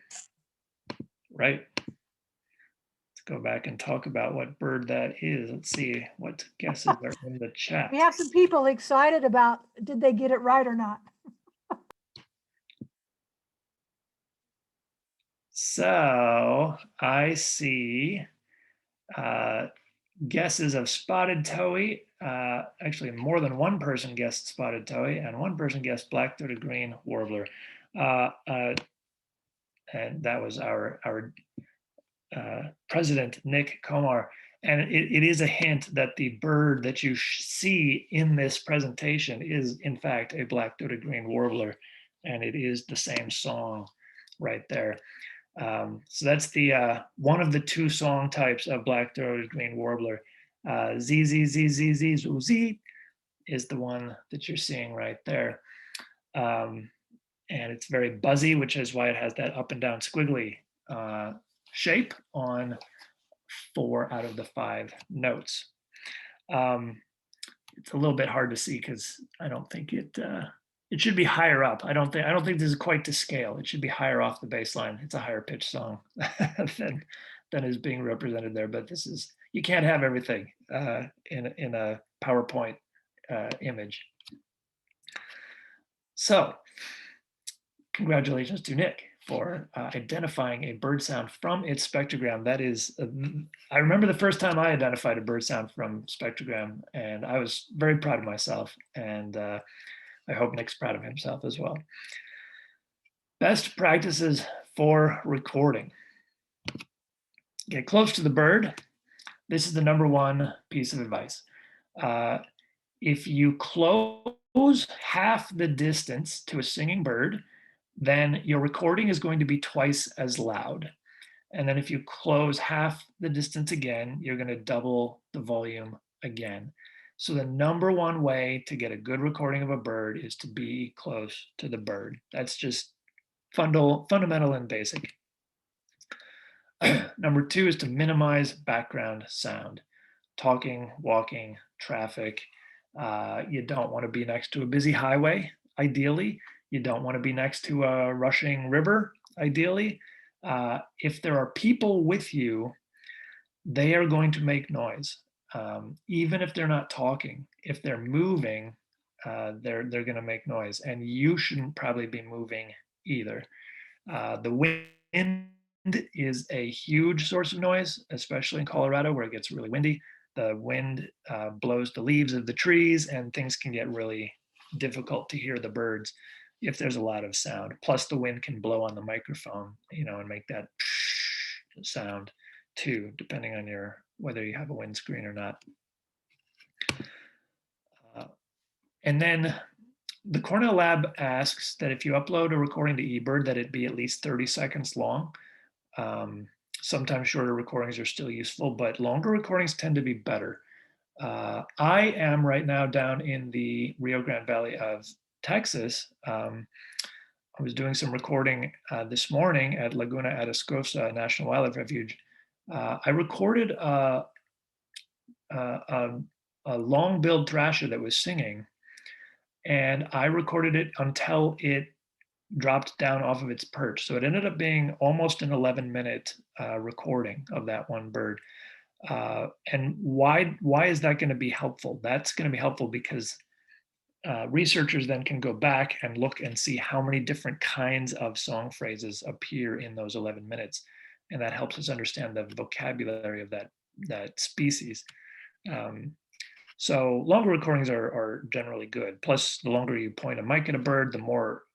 right. Let's go back and talk about what bird that is. Let's see what guesses are in the chat. We have some people excited about, did they get it right or not? So I see guesses of spotted towhee. Actually, more than one person guessed spotted towhee, and one person guessed black-throated green warbler. And that was our president, Nick Komar. And it is a hint that the bird that you see in this presentation is, in fact, a black-throated green warbler, and it is the same song right there. So that's the one of the two song types of black-throated green warbler. Z, Z, Z, Z, Z, Z, Z is the one that you're seeing right there. And it's very buzzy, which is why it has that up and down squiggly shape on 4 out of the 5 notes. It's a little bit hard to see because I don't think it should be higher up. I don't think this is quite to scale. It should be higher off the baseline. It's a higher pitched song than is being represented there. But this is, you can't have everything in a PowerPoint image. So congratulations to Nick for identifying a bird sound from its spectrogram. That is, I remember the first time I identified a bird sound from spectrogram, and I was very proud of myself, and I hope Nick's proud of himself as well. Best practices for recording. Get close to the bird. This is the #1 piece of advice. If you close half the distance to a singing bird, then your recording is going to be twice as loud. And then if you close half the distance again, you're going to double the volume again. So the number one way to get a good recording of a bird is to be close to the bird. That's just fundamental and basic. Number two is to minimize background sound. Talking, walking, traffic. You don't want to be next to a busy highway, ideally. You don't want to be next to a rushing river, ideally. If there are people with you, they are going to make noise. Even if they're not talking, if they're moving, they're going to make noise, and you shouldn't probably be moving either. The wind is a huge source of noise, especially in Colorado where it gets really windy. The wind blows the leaves of the trees, and things can get really difficult to hear the birds if there's a lot of sound. Plus the wind can blow on the microphone, and make that sound too, depending on whether you have a windscreen or not. And then the Cornell Lab asks that if you upload a recording to eBird, that it be at least 30 seconds long. Sometimes shorter recordings are still useful, but longer recordings tend to be better. I am right now down in the Rio Grande Valley of Texas. I was doing some recording this morning at Laguna Atascosa National Wildlife Refuge. I recorded a long-billed thrasher that was singing, and I recorded it until it dropped down off of its perch. So it ended up being almost an 11-minute recording of that one bird. And why is that going to be helpful? That's going to be helpful because researchers then can go back and look and see how many different kinds of song phrases appear in those 11 minutes. And that helps us understand the vocabulary of that species. So longer recordings are generally good. Plus, the longer you point a mic at a bird, the more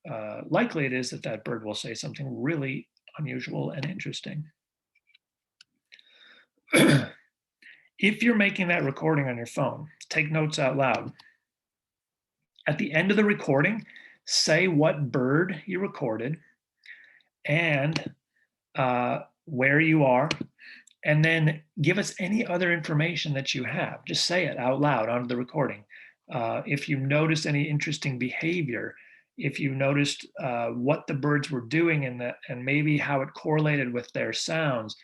likely it is that that bird will say something really unusual and interesting. If you're making that recording on your phone, take notes out loud. At the end of the recording, say what bird you recorded and where you are, and then give us any other information that you have. Just say it out loud onto the recording. If you notice any interesting behavior, if you noticed what the birds were doing and maybe how it correlated with their sounds,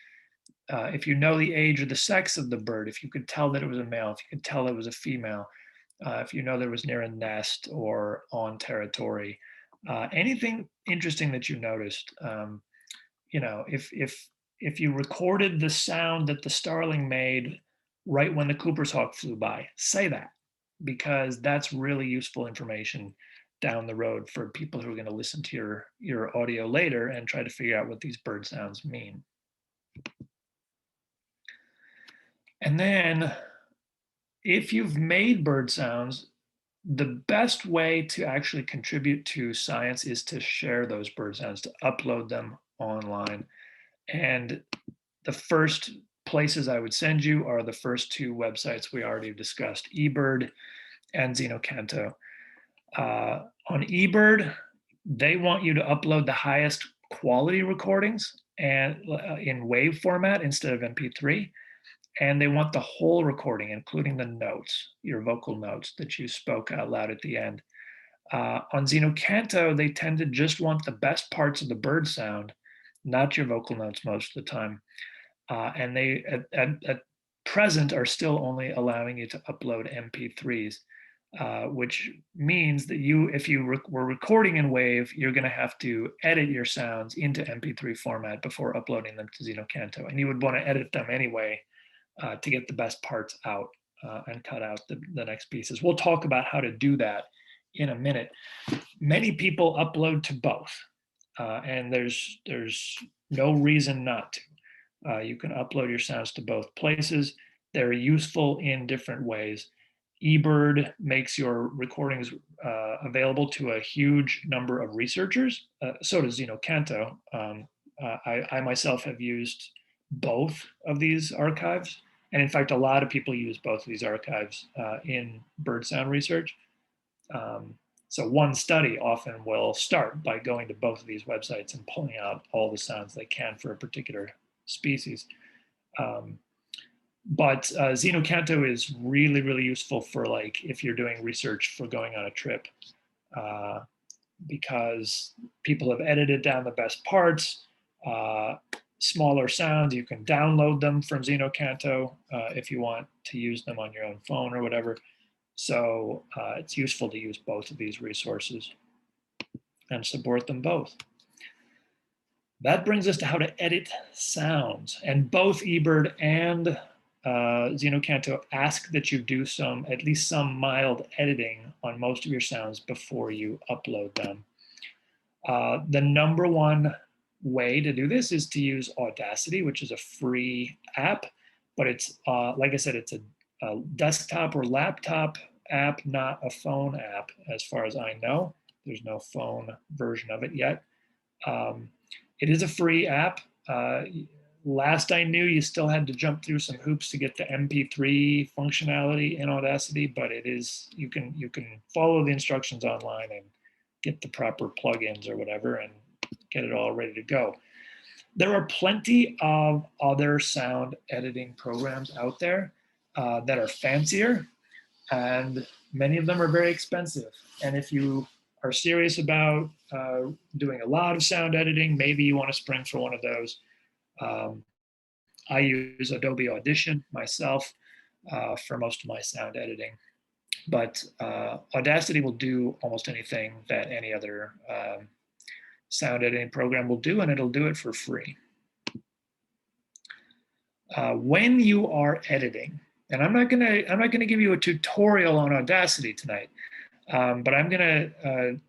if you know the age or the sex of the bird, if you could tell that it was a male, if you could tell it was a female, if you know that it was near a nest or on territory, anything interesting that you noticed, if you recorded the sound that the starling made right when the Cooper's hawk flew by, say that, because that's really useful information down the road for people who are going to listen to your audio later and try to figure out what these bird sounds mean. And then if you've made bird sounds, the best way to actually contribute to science is to share those bird sounds, to upload them online. And the first places I would send you are the first two websites we already discussed, eBird and Xenocanto. On eBird, they want you to upload the highest quality recordings and in WAV format instead of MP3. And they want the whole recording, including the notes, your vocal notes that you spoke out loud at the end. On Xenocanto, they tend to just want the best parts of the bird sound, not your vocal notes most of the time. And they, at present, are still only allowing you to upload MP3s, which means that if you were recording in WAV, you're going to have to edit your sounds into MP3 format before uploading them to Xenocanto. And you would want to edit them anyway to get the best parts out and cut out the next pieces. We'll talk about how to do that in a minute. Many people upload to both, and there's no reason not to. You can upload your sounds to both places. They're useful in different ways. eBird makes your recordings available to a huge number of researchers. So does Xenocanto. I myself have used both of these archives And in fact, a lot of people use both of these archives in bird sound research. So one study often will start by going to both of these websites and pulling out all the sounds they can for a particular species. But Zeno Canto is really, really useful for like if you're doing research for going on a trip, because people have edited down the best parts, smaller sounds. You can download them from Zeno Canto if you want to use them on your own phone or whatever. So it's useful to use both of these resources and support them both. That brings us to how to edit sounds. And both eBird and Zeno Canto ask that you do at least some mild editing on most of your sounds before you upload them. The number one way to do this is to use Audacity, which is a free app, but it's, like I said, it's a desktop or laptop app, not a phone app, as far as I know. There's no phone version of it yet. It is a free app. Last I knew, you still had to jump through some hoops to get the MP3 functionality in Audacity, but it is, you can follow the instructions online and get the proper plugins or whatever and get it all ready to go. There are plenty of other sound editing programs out there that are fancier, and many of them are very expensive. And if you are serious about doing a lot of sound editing, maybe you want to spring for one of those. I use Adobe Audition myself for most of my sound editing, but Audacity will do almost anything that any other sound editing program will do, and it'll do it for free. When you are editing, and I'm not gonna give you a tutorial on Audacity tonight, but I'm gonna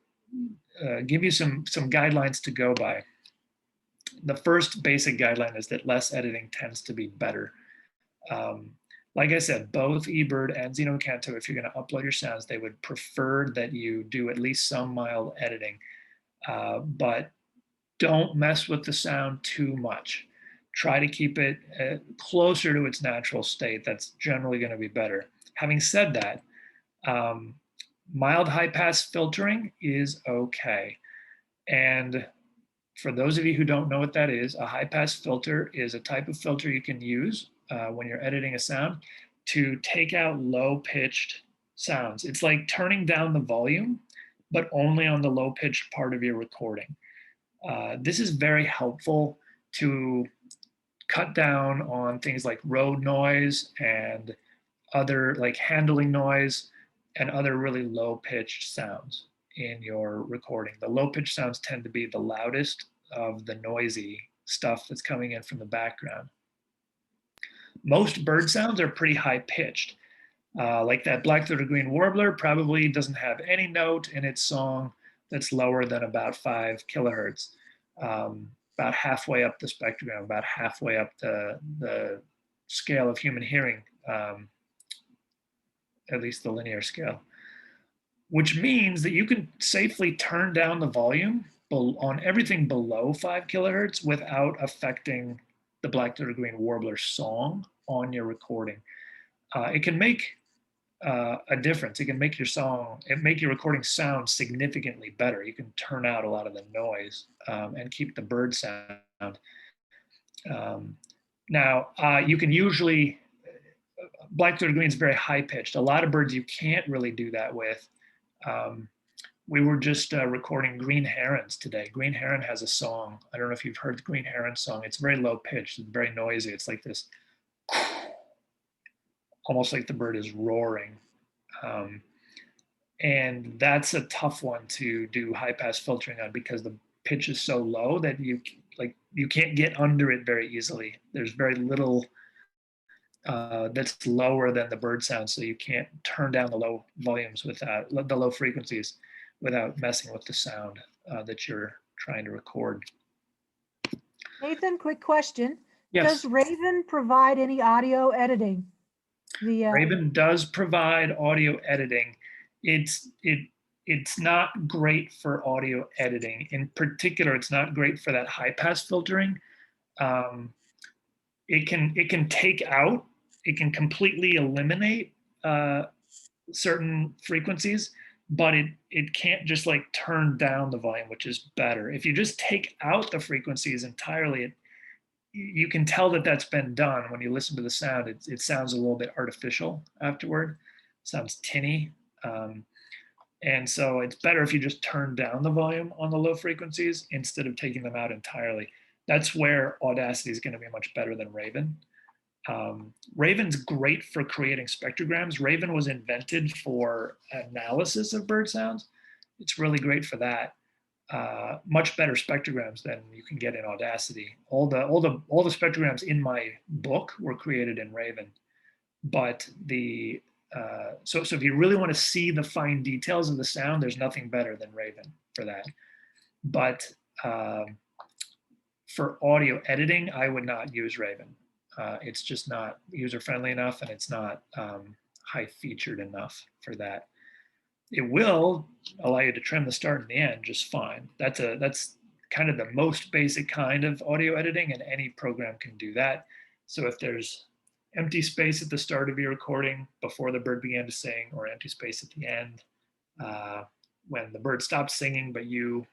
give you some guidelines to go by. The first basic guideline is that less editing tends to be better. Like I said, both eBird and Zeno Canto, if you're going to upload your sounds, they would prefer that you do at least some mild editing, but don't mess with the sound too much. Try to keep it closer to its natural state. That's generally going to be better. Having said that, mild high pass filtering is okay. And for those of you who don't know what that is, a high pass filter is a type of filter you can use when you're editing a sound to take out low pitched sounds. It's like turning down the volume, but only on the low pitched part of your recording. This is very helpful to cut down on things like road noise and other like handling noise and other really low pitched sounds in your recording. The low pitched sounds tend to be the loudest of the noisy stuff that's coming in from the background. Most bird sounds are pretty high pitched. Like that black-throated green warbler probably doesn't have any note in its song that's lower than about 5 kilohertz. About halfway up the spectrogram, about halfway up the scale of human hearing, at least the linear scale, which means that you can safely turn down the volume on everything below 5 kilohertz without affecting the black-throated green warbler song on your recording. It can make a difference. It can make your recording sound significantly better. You can turn out a lot of the noise and keep the bird sound. Now, you can usually, black-throated green is very high-pitched. A lot of birds you can't really do that with. We were just recording green herons today. Green heron has a song. I don't know if you've heard the green heron song. It's very low-pitched. It's very noisy. It's like this, almost like the bird is roaring. And that's a tough one to do high-pass filtering on because the pitch is so low that you can't get under it very easily. There's very little that's lower than the bird sound, so you can't turn down the low volumes without the low frequencies without messing with the sound that you're trying to record. Nathan, quick question. Yes. Does Raven provide any audio editing? Raven does provide audio editing. It's not great for audio editing. In particular, it's not great for that high pass filtering. It can take out it can completely eliminate certain frequencies, but it can't just like turn down the volume, which is better. If you just take out the frequencies entirely, you can tell that that's been done when you listen to the sound. It sounds a little bit artificial afterward, sounds tinny. And so it's better if you just turn down the volume on the low frequencies instead of taking them out entirely. That's where Audacity is going to be much better than Raven. Raven's great for creating spectrograms. Raven was invented for analysis of bird sounds. It's really great for that. Much better spectrograms than you can get in Audacity. All the spectrograms in my book were created in Raven, but so if you really want to see the fine details of the sound, there's nothing better than Raven for that. But for audio editing, I would not use Raven. It's just not user-friendly enough, and it's not high-featured enough for that. It will allow you to trim the start and the end just fine. That's kind of the most basic kind of audio editing, and any program can do that. So if there's empty space at the start of your recording before the bird began to sing, or empty space at the end when the bird stopped singing, but you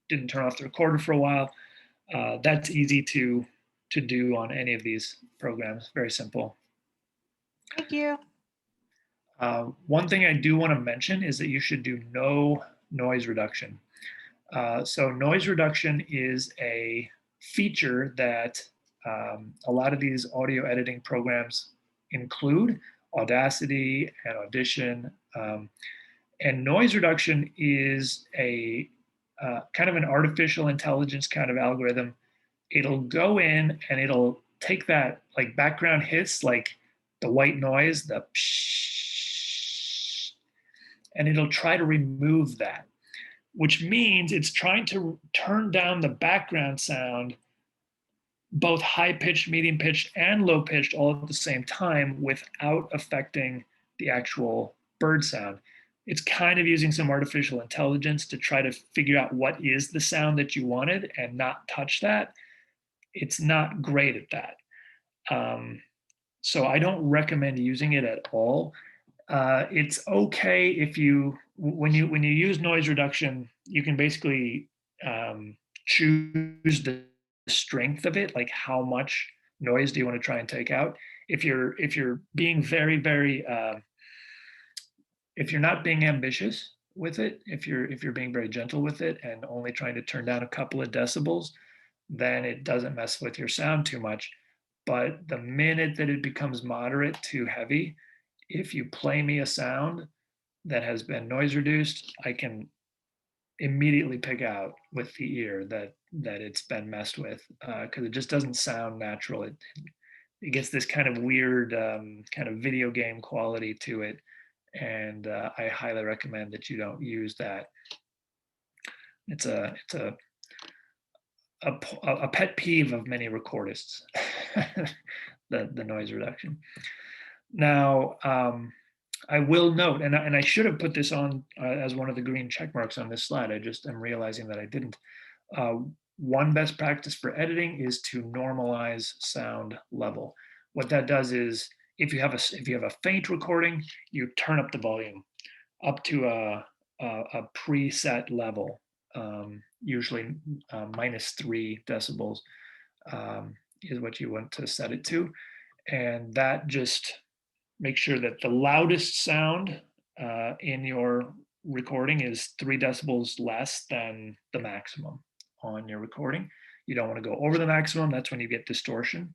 didn't turn off the recorder for a while, that's easy to do on any of these programs. Very simple. Thank you. One thing I do want to mention is that you should do no noise reduction. So noise reduction is a feature that a lot of these audio editing programs include, Audacity and Audition. And noise reduction is a kind of an artificial intelligence kind of algorithm. It'll go in and it'll take that like background hiss, like the white noise, the psh, and it'll try to remove that, which means it's trying to turn down the background sound, both high-pitched, medium-pitched, and low-pitched all at the same time without affecting the actual bird sound. It's kind of using some artificial intelligence to try to figure out what is the sound that you wanted and not touch that. It's not great at that. So I don't recommend using it at all. It's okay if when you use noise reduction, you can basically choose the strength of it, like how much noise do you want to try and take out. If you're being very, very if you're not being ambitious with it, if you're being very gentle with it and only trying to turn down a couple of decibels, then it doesn't mess with your sound too much. But the minute that it becomes moderate to heavy, if you play me a sound that has been noise reduced, I can immediately pick out with the ear that it's been messed with, because it just doesn't sound natural. It gets this kind of weird kind of video game quality to it, and I highly recommend that you don't use that. It's a pet peeve of many recordists, the noise reduction. Now, I will note, and I should have put this on as one of the green check marks on this slide. I just am realizing that I didn't. One best practice for editing is to normalize sound level. What that does is, if you have a faint recording, you turn up the volume up to a preset level, usually -3 decibels is what you want to set it to, and that just makes sure that the loudest sound in your recording is 3 decibels less than the maximum on your recording. You don't want to go over the maximum. That's when you get distortion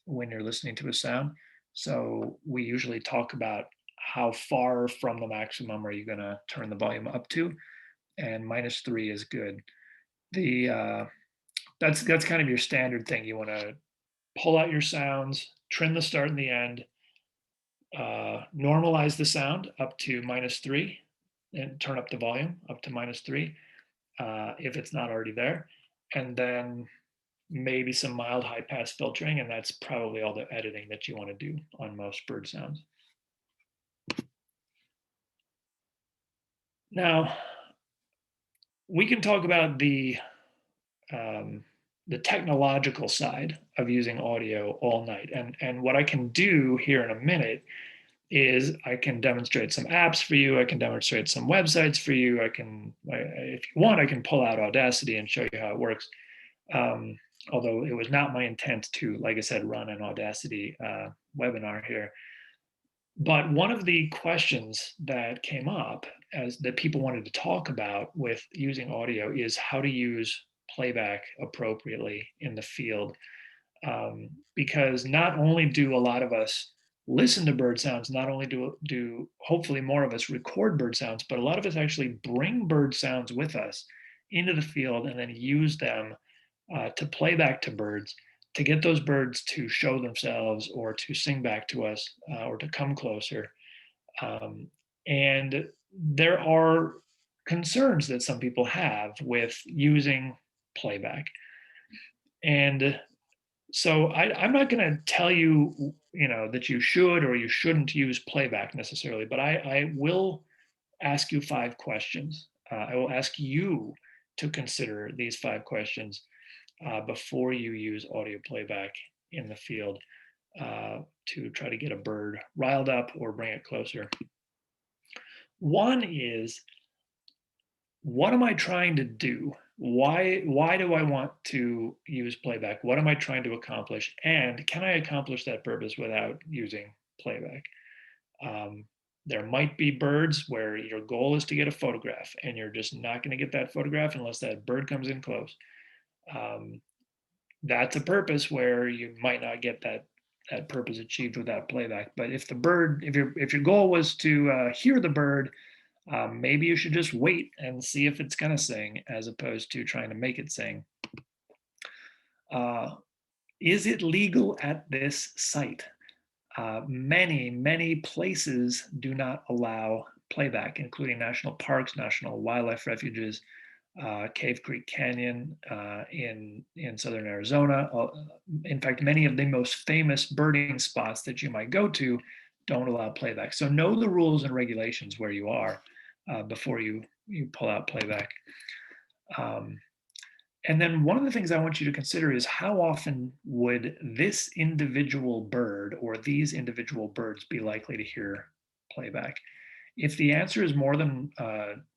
when you're listening to a sound. So we usually talk about how far from the maximum are you going to turn the volume up to, and -3 is good. That's kind of your standard thing. You want to pull out your sounds, trim the start and the end, normalize the sound up to -3, and turn up the volume up to -3 if it's not already there, and then maybe some mild high pass filtering, and that's probably all the editing that you want to do on most bird sounds. Now, we can talk about the the technological side of using audio all night. And what I can do here in a minute is I can demonstrate some apps for you. I can demonstrate some websites for you. If you want, I can pull out Audacity and show you how it works. Although it was not my intent to, like I said, run an Audacity webinar here. But one of the questions that came up as that people wanted to talk about with using audio is how to use playback appropriately in the field. Because not only do a lot of us listen to bird sounds, not only do hopefully more of us record bird sounds, but a lot of us actually bring bird sounds with us into the field and then use them to play back to birds, to get those birds to show themselves or to sing back to us or to come closer. And there are concerns that some people have with using playback. And so I'm not going to tell you, that you should or you shouldn't use playback necessarily, but I will ask you 5 questions. I will ask you to consider these 5 questions before you use audio playback in the field to try to get a bird riled up or bring it closer. One is, what am I trying to do? Why do I want to use playback? What am I trying to accomplish? And can I accomplish that purpose without using playback? There might be birds where your goal is to get a photograph and you're just not going to get that photograph unless that bird comes in close. That's a purpose where you might not get that purpose achieved without playback. But if your goal was to hear the bird, maybe you should just wait and see if it's going to sing as opposed to trying to make it sing. Is it legal at this site? Many places do not allow playback, including national parks, national wildlife refuges, Cave Creek Canyon in southern Arizona. In fact, many of the most famous birding spots that you might go to don't allow playback. So know the rules and regulations where you are before you pull out playback. And then one of the things I want you to consider is how often would this individual bird or these individual birds be likely to hear playback? If the answer is more than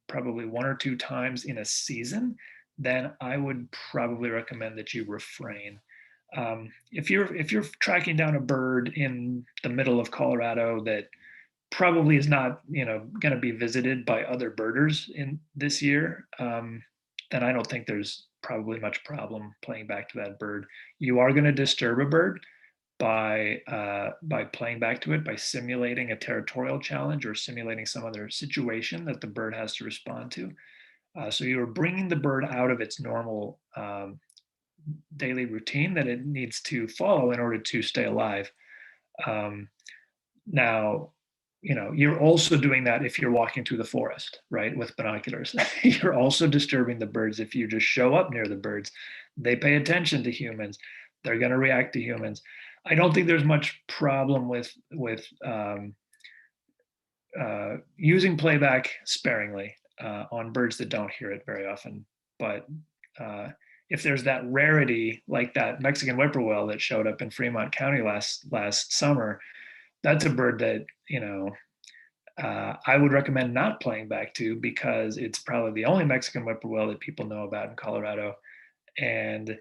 probably 1 or 2 times in a season, then I would probably recommend that you refrain. If you're tracking down a bird in the middle of Colorado that probably is not going to be visited by other birders in this year, then I don't think there's probably much problem playing back to that bird. You are going to disturb a bird by playing back to it, by simulating a territorial challenge or simulating some other situation that the bird has to respond to. So you're bringing the bird out of its normal daily routine that it needs to follow in order to stay alive. Now, you're also doing that if you're walking through the forest, right, with binoculars. You're also disturbing the birds. If you just show up near the birds, they pay attention to humans. They're going to react to humans. I don't think there's much problem with using playback sparingly on birds that don't hear it very often. But if there's that rarity, like that Mexican whippoorwill that showed up in Fremont County last summer, that's a bird that I would recommend not playing back to, because it's probably the only Mexican whippoorwill that people know about in Colorado, and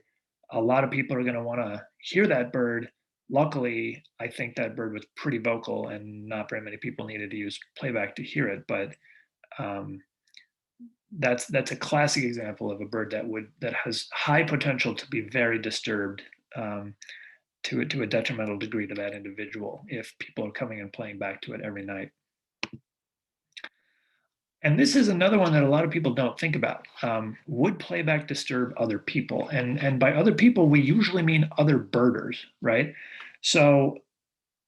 a lot of people are going to want to hear that bird. Luckily, I think that bird was pretty vocal and not very many people needed to use playback to hear it. But that's a classic example of a bird that has high potential to be very disturbed to a detrimental degree to that individual if people are coming and playing back to it every night. And this is another one that a lot of people don't think about. Would playback disturb other people? And by other people, we usually mean other birders, right? So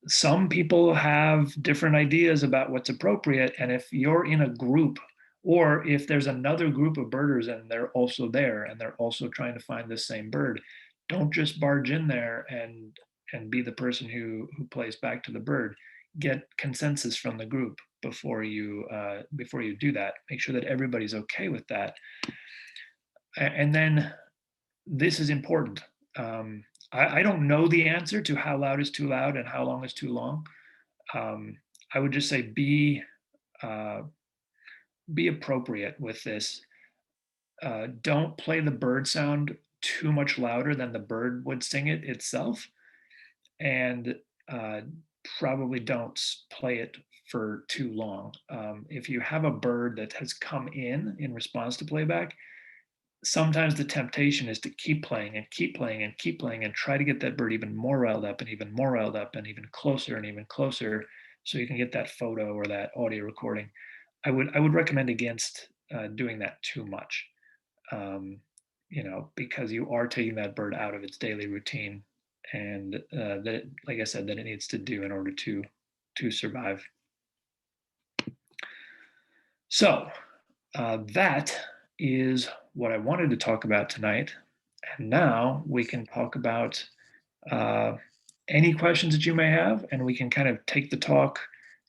some people have different ideas about what's appropriate. And if you're in a group, or if there's another group of birders and they're also there and they're also trying to find the same bird, don't just barge in there and be the person who plays back to the bird. Get consensus from the group before you do that. Make sure that everybody's okay with that. And then this is important. I don't know the answer to how loud is too loud and how long is too long. I would just say be appropriate with this. Don't play the bird sound too much louder than the bird would sing it itself, and probably don't play it for too long. If you have a bird that has come in response to playback, sometimes the temptation is to keep playing and keep playing and keep playing and try to get that bird even more riled up and even more riled up and even closer so you can get that photo or that audio recording. I would recommend against doing that too much, because you are taking that bird out of its daily routine, and that, like I said, that it needs to do in order to survive. So that is what I wanted to talk about tonight. And now we can talk about any questions that you may have, and we can kind of take the talk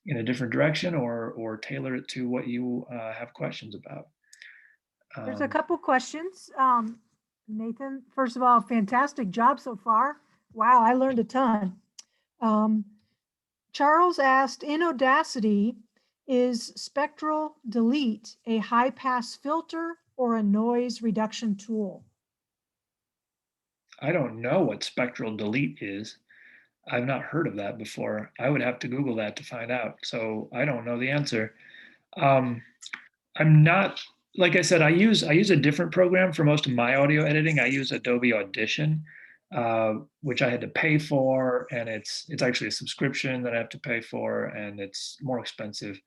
in a different direction or tailor it to what you have questions about. There's a couple questions. Nathan, first of all, fantastic job so far. Wow, I learned a ton. Charles asked, in Audacity, is spectral delete a high pass filter or a noise reduction tool? I don't know what spectral delete is. I've not heard of that before. I would have to Google that to find out. So I don't know the answer. I'm not, like I said, I use a different program for most of my audio editing. I use Adobe Audition, which I had to pay for, and it's actually a subscription that I have to pay for, and it's more expensive.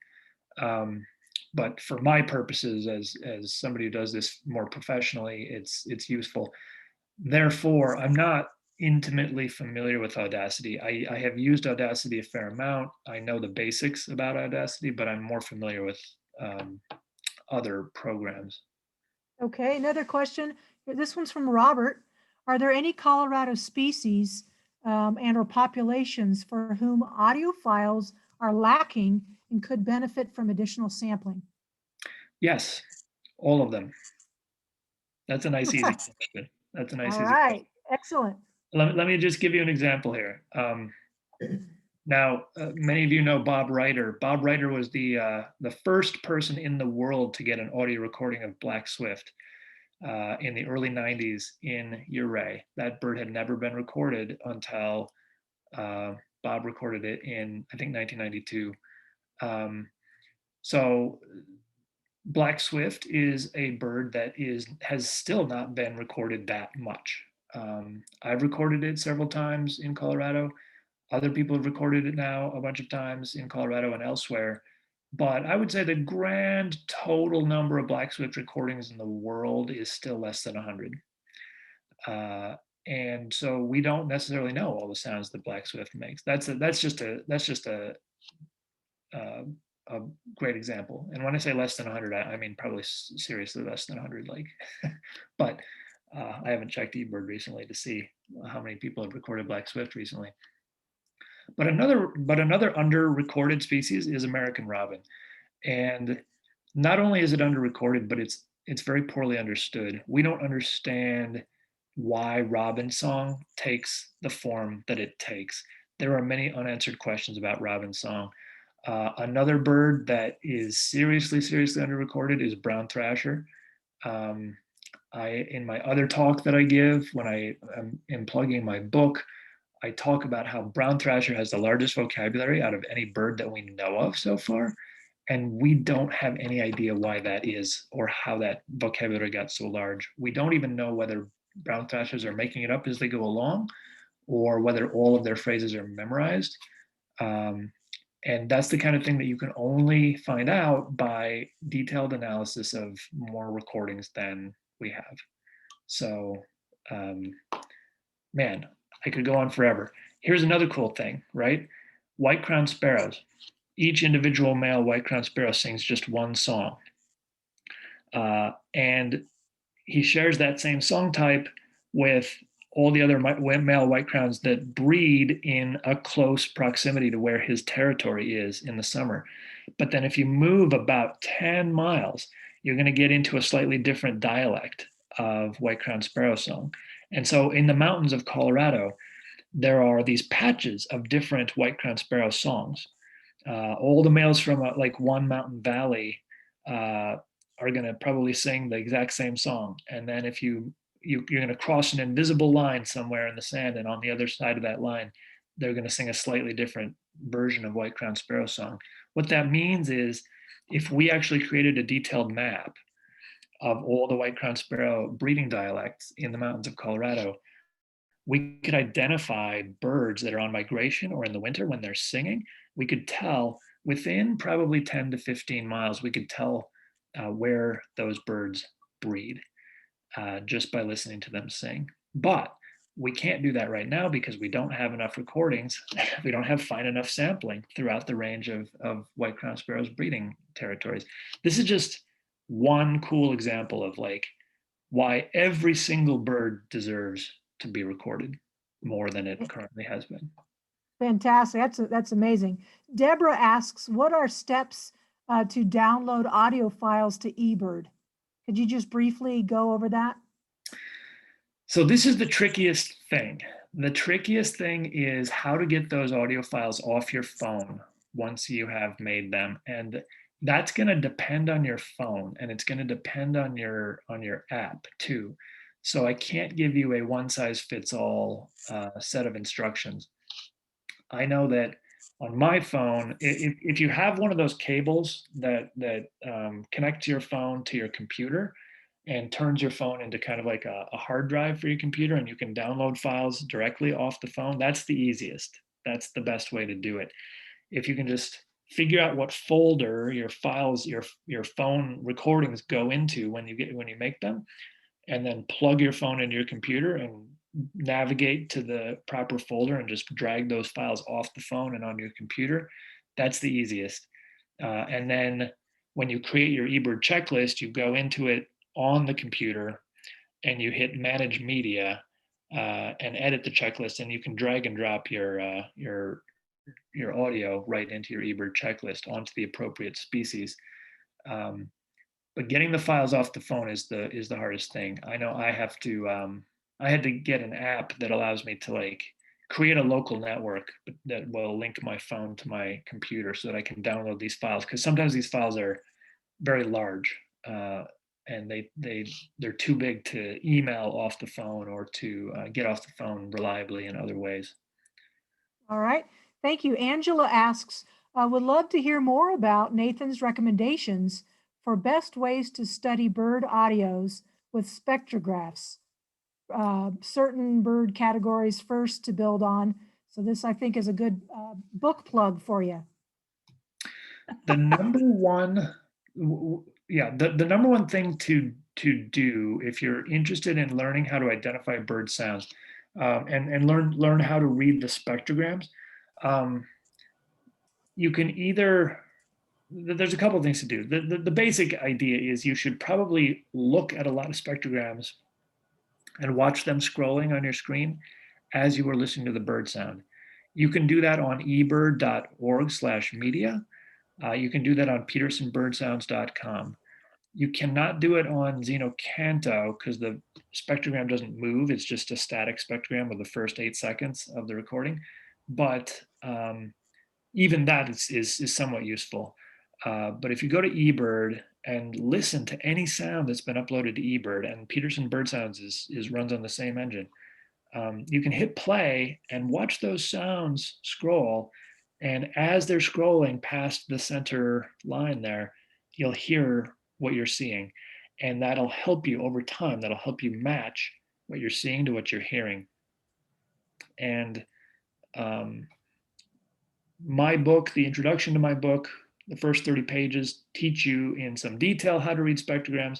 But for my purposes, as somebody who does this more professionally, it's useful. Therefore, I'm not intimately familiar with Audacity. I have used Audacity a fair amount. I know the basics about Audacity, but I'm more familiar with other programs. Okay, another question. This one's from Robert. Are there any Colorado species and or populations for whom audiophiles are lacking and could benefit from additional sampling? Yes, all of them. That's a nice, easy question. That's a nice, All easy right, question. excellent. Let me just give you an example here. Now, many of you know Bob Reiter. Bob Reiter was the first person in the world to get an audio recording of Black Swift in the early 90s in Ouray. That bird had never been recorded until Bob recorded it in, I think, 1992. So Black Swift is a bird that has still not been recorded that much. I've recorded it several times in Colorado. Other people have recorded it now a bunch of times in Colorado and elsewhere. But I would say the grand total number of Black Swift recordings in the world is still less than 100. And so we don't necessarily know all the sounds that Black Swift makes. That's just a great example. And when I say less than 100, I mean probably seriously less than 100. Like, but I haven't checked eBird recently to see how many people have recorded Black Swift recently. But another under-recorded species is American robin, and not only is it under-recorded, but it's very poorly understood. We don't understand why robin song takes the form that it takes. There are many unanswered questions about robin song. Another bird that is seriously under-recorded is brown thrasher. In my other talk that I give when I am plugging my book, I talk about how brown thrasher has the largest vocabulary out of any bird that we know of so far. And we don't have any idea why that is or how that vocabulary got so large. We don't even know whether brown thrashers are making it up as they go along or whether all of their phrases are memorized. And that's the kind of thing that you can only find out by detailed analysis of more recordings than we have. So, man, I could go on forever. Here's another cool thing, right? White-crowned sparrows. Each individual male white-crowned sparrow sings just one song. And he shares that same song type with all the other male white-crowns that breed in a close proximity to where his territory is in the summer. But then if you move about 10 miles, you're going to get into a slightly different dialect. of white-crowned sparrow song. And so in the mountains of Colorado, there are these patches of different white-crowned sparrow songs. All the males from like one mountain valley are going to probably sing the exact same song. And then if you're going to cross an invisible line somewhere in the sand, and on the other side of that line, they're going to sing a slightly different version of white-crowned sparrow song. What that means is if we actually created a detailed map of all the white-crowned sparrow breeding dialects in the mountains of Colorado, we could identify birds that are on migration or in the winter when they're singing. We could tell within probably 10 to 15 miles, we could tell where those birds breed just by listening to them sing. But we can't do that right now because we don't have enough recordings. We don't have fine enough sampling throughout the range of white-crowned sparrows breeding territories. This is just one cool example of like why every single bird deserves to be recorded more than it currently has been. Fantastic. That's amazing. Deborah asks, what are steps to download audio files to eBird? Could you just briefly go over that? So this is the trickiest thing. The trickiest thing is how to get those audio files off your phone once you have made them. And that's going to depend on your phone, and it's going to depend on your app too. So I can't give you a one-size-fits-all set of instructions. I know that on my phone, if you have one of those cables that connect your phone to your computer and turns your phone into kind of like a hard drive for your computer, and you can download files directly off the phone, that's the easiest. That's the best way to do it. If you can just figure out what folder your files, your phone recordings go into when you make them, and then plug your phone into your computer and navigate to the proper folder and just drag those files off the phone and on your computer, that's the easiest. And then when you create your eBird checklist, you go into it on the computer and you hit manage media and edit the checklist, and you can drag and drop your audio right into your eBird checklist onto the appropriate species. But getting the files off the phone is the hardest thing. I know I have to I had to get an app that allows me to like create a local network that will link my phone to my computer so that I can download these files, because sometimes these files are very large and they're too big to email off the phone or to get off the phone reliably in other ways. All right. Thank you. Angela asks, would love to hear more about Nathan's recommendations for best ways to study bird audios with spectrographs. Certain bird categories first to build on. So this, I think, is a good book plug for you. The number one, the number one thing to do if you're interested in learning how to identify bird sounds and learn how to read the spectrograms, you can either, there's a couple of things to do. The basic idea is you should probably look at a lot of spectrograms and watch them scrolling on your screen as you are listening to the bird sound. You can do that on ebird.org/media. You can do that on petersonbirdsounds.com. You cannot do it on Xenocanto because the spectrogram doesn't move. It's just a static spectrogram of the first 8 seconds of the recording. But even that is somewhat useful. But if you go to eBird and listen to any sound that's been uploaded to eBird, and Peterson Bird Sounds runs on the same engine, you can hit play and watch those sounds scroll. And as they're scrolling past the center line there, you'll hear what you're seeing. And that'll help you over time. That'll help you match what you're seeing to what you're hearing. And my book, the introduction to my book, the first 30 pages teach you in some detail how to read spectrograms.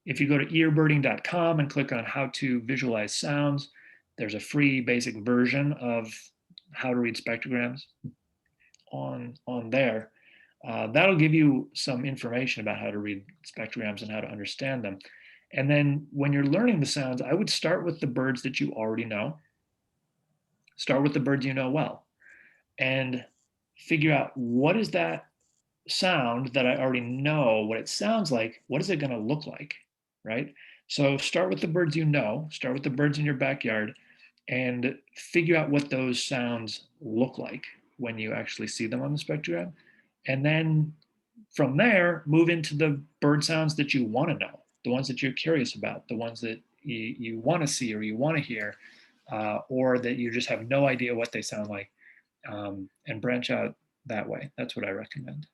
If you go to earbirding.com and click on how to visualize sounds, there's a free basic version of how to read spectrograms on there. That'll give you some information about how to read spectrograms and how to understand them. And then when you're learning the sounds, I would start with the birds that you already know. Start with the birds you know well and figure out, what is that sound that I already know what it sounds like? What is it going to look like, right? So start with the birds you know, start with the birds in your backyard, and figure out what those sounds look like when you actually see them on the spectrogram. And then from there, move into the bird sounds that you want to know, the ones that you're curious about, the ones that you want to see or you want to hear, or that you just have no idea what they sound like, and branch out that way. That's what I recommend.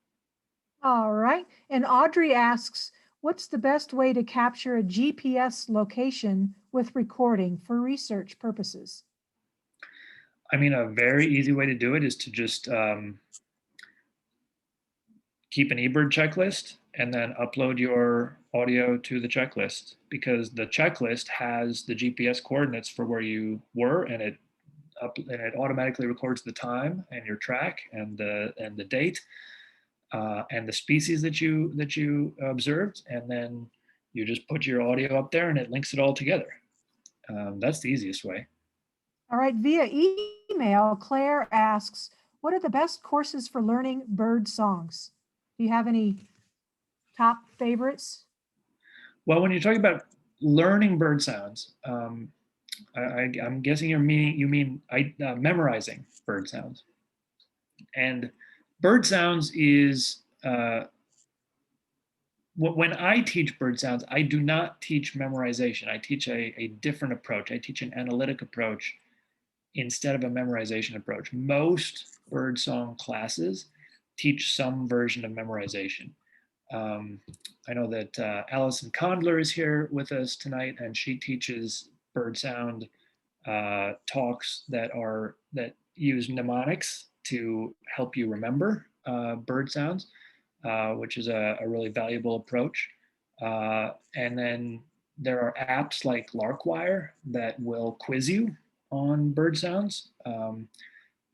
All right. And Audrey asks, what's the best way to capture a GPS location with recording for research purposes? I mean, a very easy way to do it is to just keep an eBird checklist and then upload your audio to the checklist, because the checklist has the GPS coordinates for where you were, and it automatically records the time and your track and the date, and the species that you observed, and then you just put your audio up there and it links it all together. That's the easiest way. All right. Via email, Claire asks, what are the best courses for learning bird songs? Do you have any top favorites? Well, when you're talking about learning bird sounds, I'm guessing you mean memorizing bird sounds. And bird sounds is when I teach bird sounds, I do not teach memorization. I teach a different approach. I teach an analytic approach instead of a memorization approach. Most bird song classes teach some version of memorization. I know that Allison Condler is here with us tonight, and she teaches bird sound talks that use mnemonics to help you remember bird sounds, which is a really valuable approach. And then there are apps like Larkwire that will quiz you on bird sounds.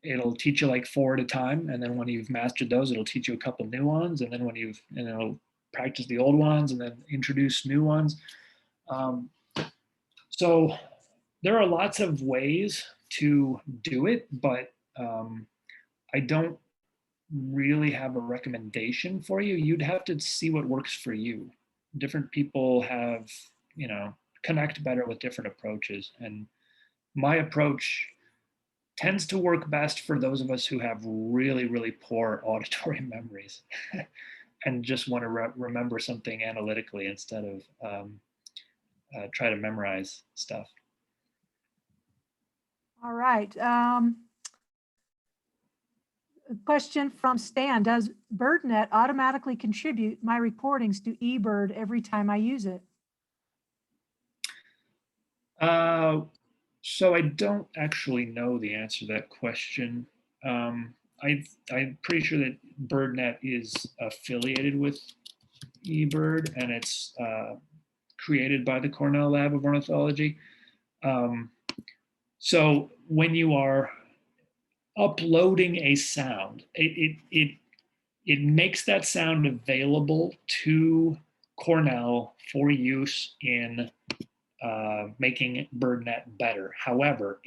It'll teach you like 4 at a time, and then when you've mastered those, it'll teach you a couple new ones, and then it'll practice the old ones and then introduce new ones. So there are lots of ways to do it, but I don't really have a recommendation for you. You'd have to see what works for you. Different people have, connect better with different approaches, and my approach tends to work best for those of us who have really, really poor auditory memories and just want to remember something analytically instead of try to memorize stuff. All right. A question from Stan. Does BirdNet automatically contribute my recordings to eBird every time I use it? So I don't actually know the answer to that question. I'm pretty sure that BirdNet is affiliated with eBird, and it's created by the Cornell Lab of Ornithology. So when you are uploading a sound, it makes that sound available to Cornell for use in making BirdNet better. However,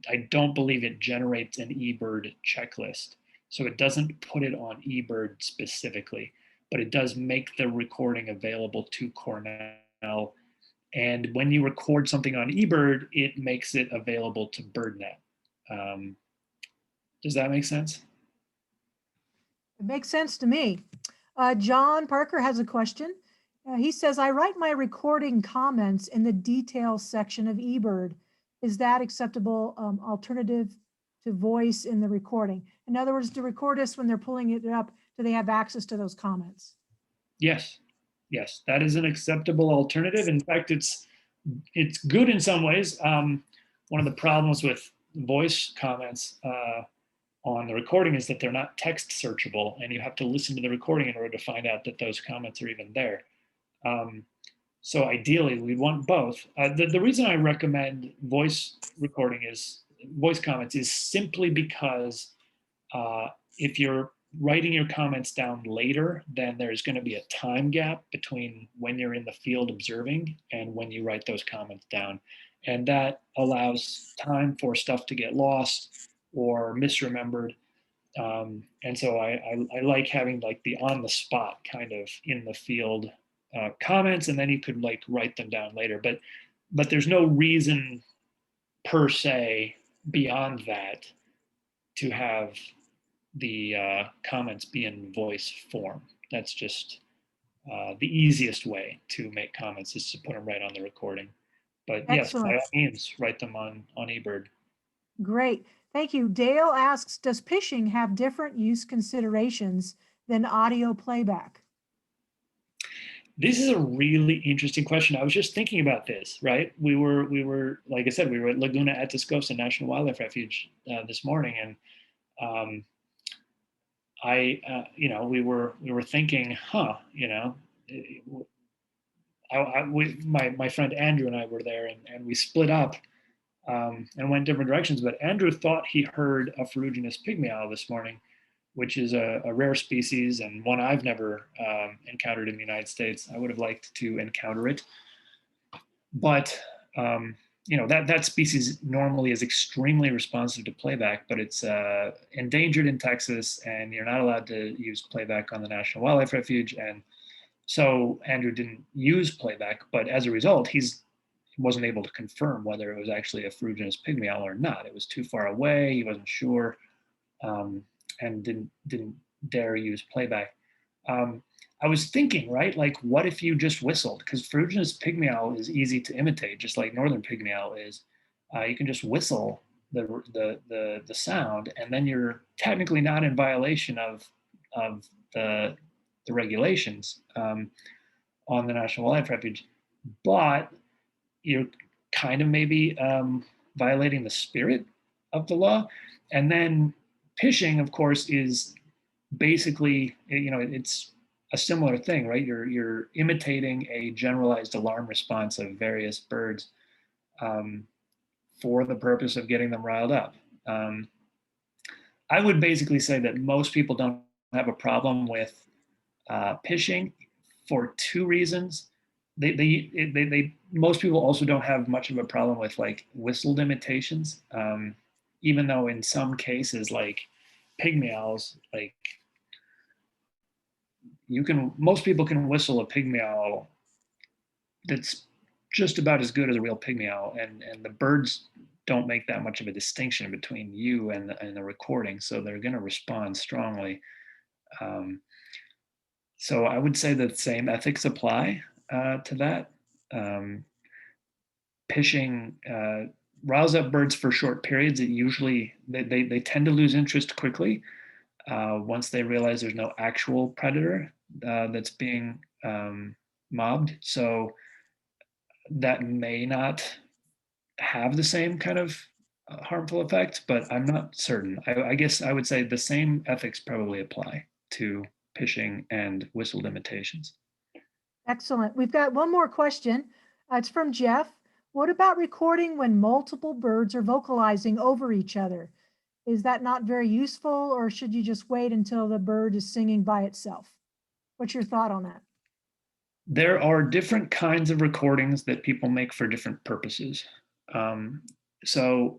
I don't believe it generates an eBird checklist. So it doesn't put it on eBird specifically, but it does make the recording available to Cornell. And when you record something on eBird, it makes it available to BirdNet. Does that make sense? It makes sense to me. John Parker has a question. He says, I write my recording comments in the details section of eBird. Is that acceptable alternative to voice in the recording? In other words, the recordists, when they're pulling it up, do they have access to those comments? Yes, that is an acceptable alternative. In fact, it's good in some ways. One of the problems with voice comments on the recording is that they're not text searchable, and you have to listen to the recording in order to find out that those comments are even there. So ideally, we want both. The reason I recommend voice comments is simply because if you're writing your comments down later, then there's going to be a time gap between when you're in the field observing and when you write those comments down. And that allows time for stuff to get lost or misremembered. And so I like having like the on the spot kind of in the field comments, and then you could like write them down later. But there's no reason per se beyond that to have the comments be in voice form. That's just the easiest way to make comments is to put them right on the recording. But yes, by Excellent. all means, write them on eBird. Great. Thank you. Dale asks, does pishing have different use considerations than audio playback? This is a really interesting question. I was just thinking about this, right? We were, like I said, we were at Laguna Atascosa National Wildlife Refuge this morning, and we were thinking, my friend Andrew and I were there, and we split up and went different directions. But Andrew thought he heard a ferruginous pygmy owl this morning, which is a rare species and one I've never encountered in the United States. I would have liked to encounter it, but that species normally is extremely responsive to playback, but it's endangered in Texas, and you're not allowed to use playback on the National Wildlife Refuge. And so Andrew didn't use playback, but as a result, he wasn't able to confirm whether it was actually a ferruginous pygmy owl or not. It was too far away. He wasn't sure, and didn't dare use playback. I was thinking, right, like, what if you just whistled? Because ferruginous pygmy owl is easy to imitate, just like northern pygmy owl is. You can just whistle the sound, and then you're technically not in violation of the regulations on the National Wildlife Refuge, but you're kind of maybe violating the spirit of the law. And then pishing, of course, is basically, it's a similar thing, right? You're imitating a generalized alarm response of various birds for the purpose of getting them riled up. I would basically say that most people don't have a problem with pishing for two reasons. Most people also don't have much of a problem with like whistled imitations, even though in some cases, like pygmy owls, like most people can whistle a pygmy owl that's just about as good as a real pygmy owl, and the birds don't make that much of a distinction between you and the recording, so they're going to respond strongly. So I would say that the same ethics apply to that. Pishing riles up birds for short periods. It usually they tend to lose interest quickly once they realize there's no actual predator that's being mobbed. So that may not have the same kind of harmful effect, but I'm not certain. I guess I would say the same ethics probably apply to pishing and whistled imitations. Excellent. We've got one more question. It's from Jeff. What about recording when multiple birds are vocalizing over each other? Is that not very useful, or should you just wait until the bird is singing by itself? What's your thought on that? There are different kinds of recordings that people make for different purposes. So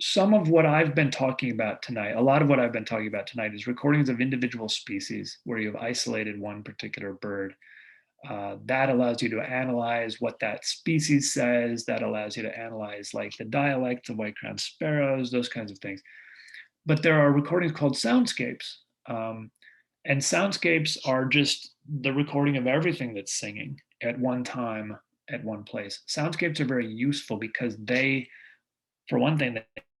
some of what I've been talking about tonight, a lot of what I've been talking about tonight is recordings of individual species where you've isolated one particular bird. That allows you to analyze what that species says. That allows you to analyze like the dialects of white-crowned sparrows, those kinds of things. But there are recordings called soundscapes. And soundscapes are just the recording of everything that's singing at one time, at one place. Soundscapes are very useful because they, for one thing,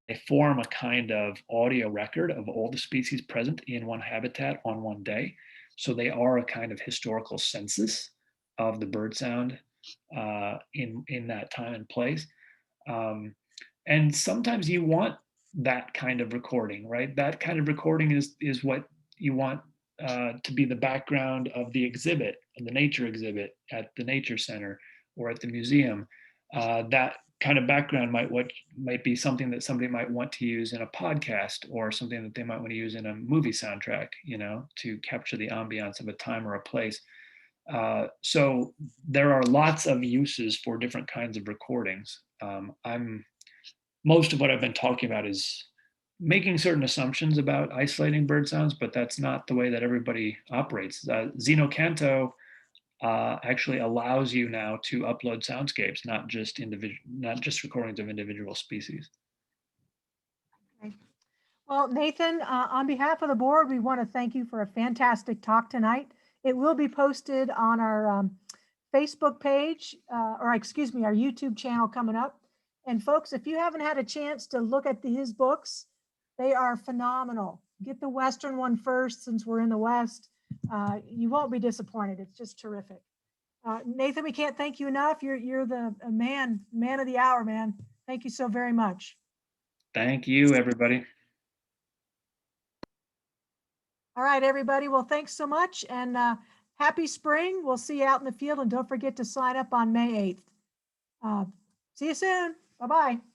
they form a kind of audio record of all the species present in one habitat on one day. So they are a kind of historical census of the bird sound in that time and place. And sometimes you want that kind of recording, right? That kind of recording is what you want to be the background of the exhibit, the nature exhibit at the nature center or at the museum. That kind of background might be something that somebody might want to use in a podcast, or something that they might want to use in a movie soundtrack, to capture the ambiance of a time or a place. So there are lots of uses for different kinds of recordings. Most of what I've been talking about is making certain assumptions about isolating bird sounds, but that's not the way that everybody operates. Zeno Canto actually allows you now to upload soundscapes, not just recordings of individual species. Well, Nathan, on behalf of the board, we want to thank you for a fantastic talk tonight. It will be posted on our Facebook page, or excuse me, our YouTube channel coming up. And folks, if you haven't had a chance to look at his books, they are phenomenal. Get the Western one first, since we're in the West. You won't be disappointed. It's just terrific. Nathan, we can't thank you enough. You're the man of the hour, man. Thank you so very much. Thank you, everybody. All right, everybody. Well, thanks so much, and happy spring. We'll see you out in the field, and don't forget to sign up on May 8th. See you soon. Bye-bye.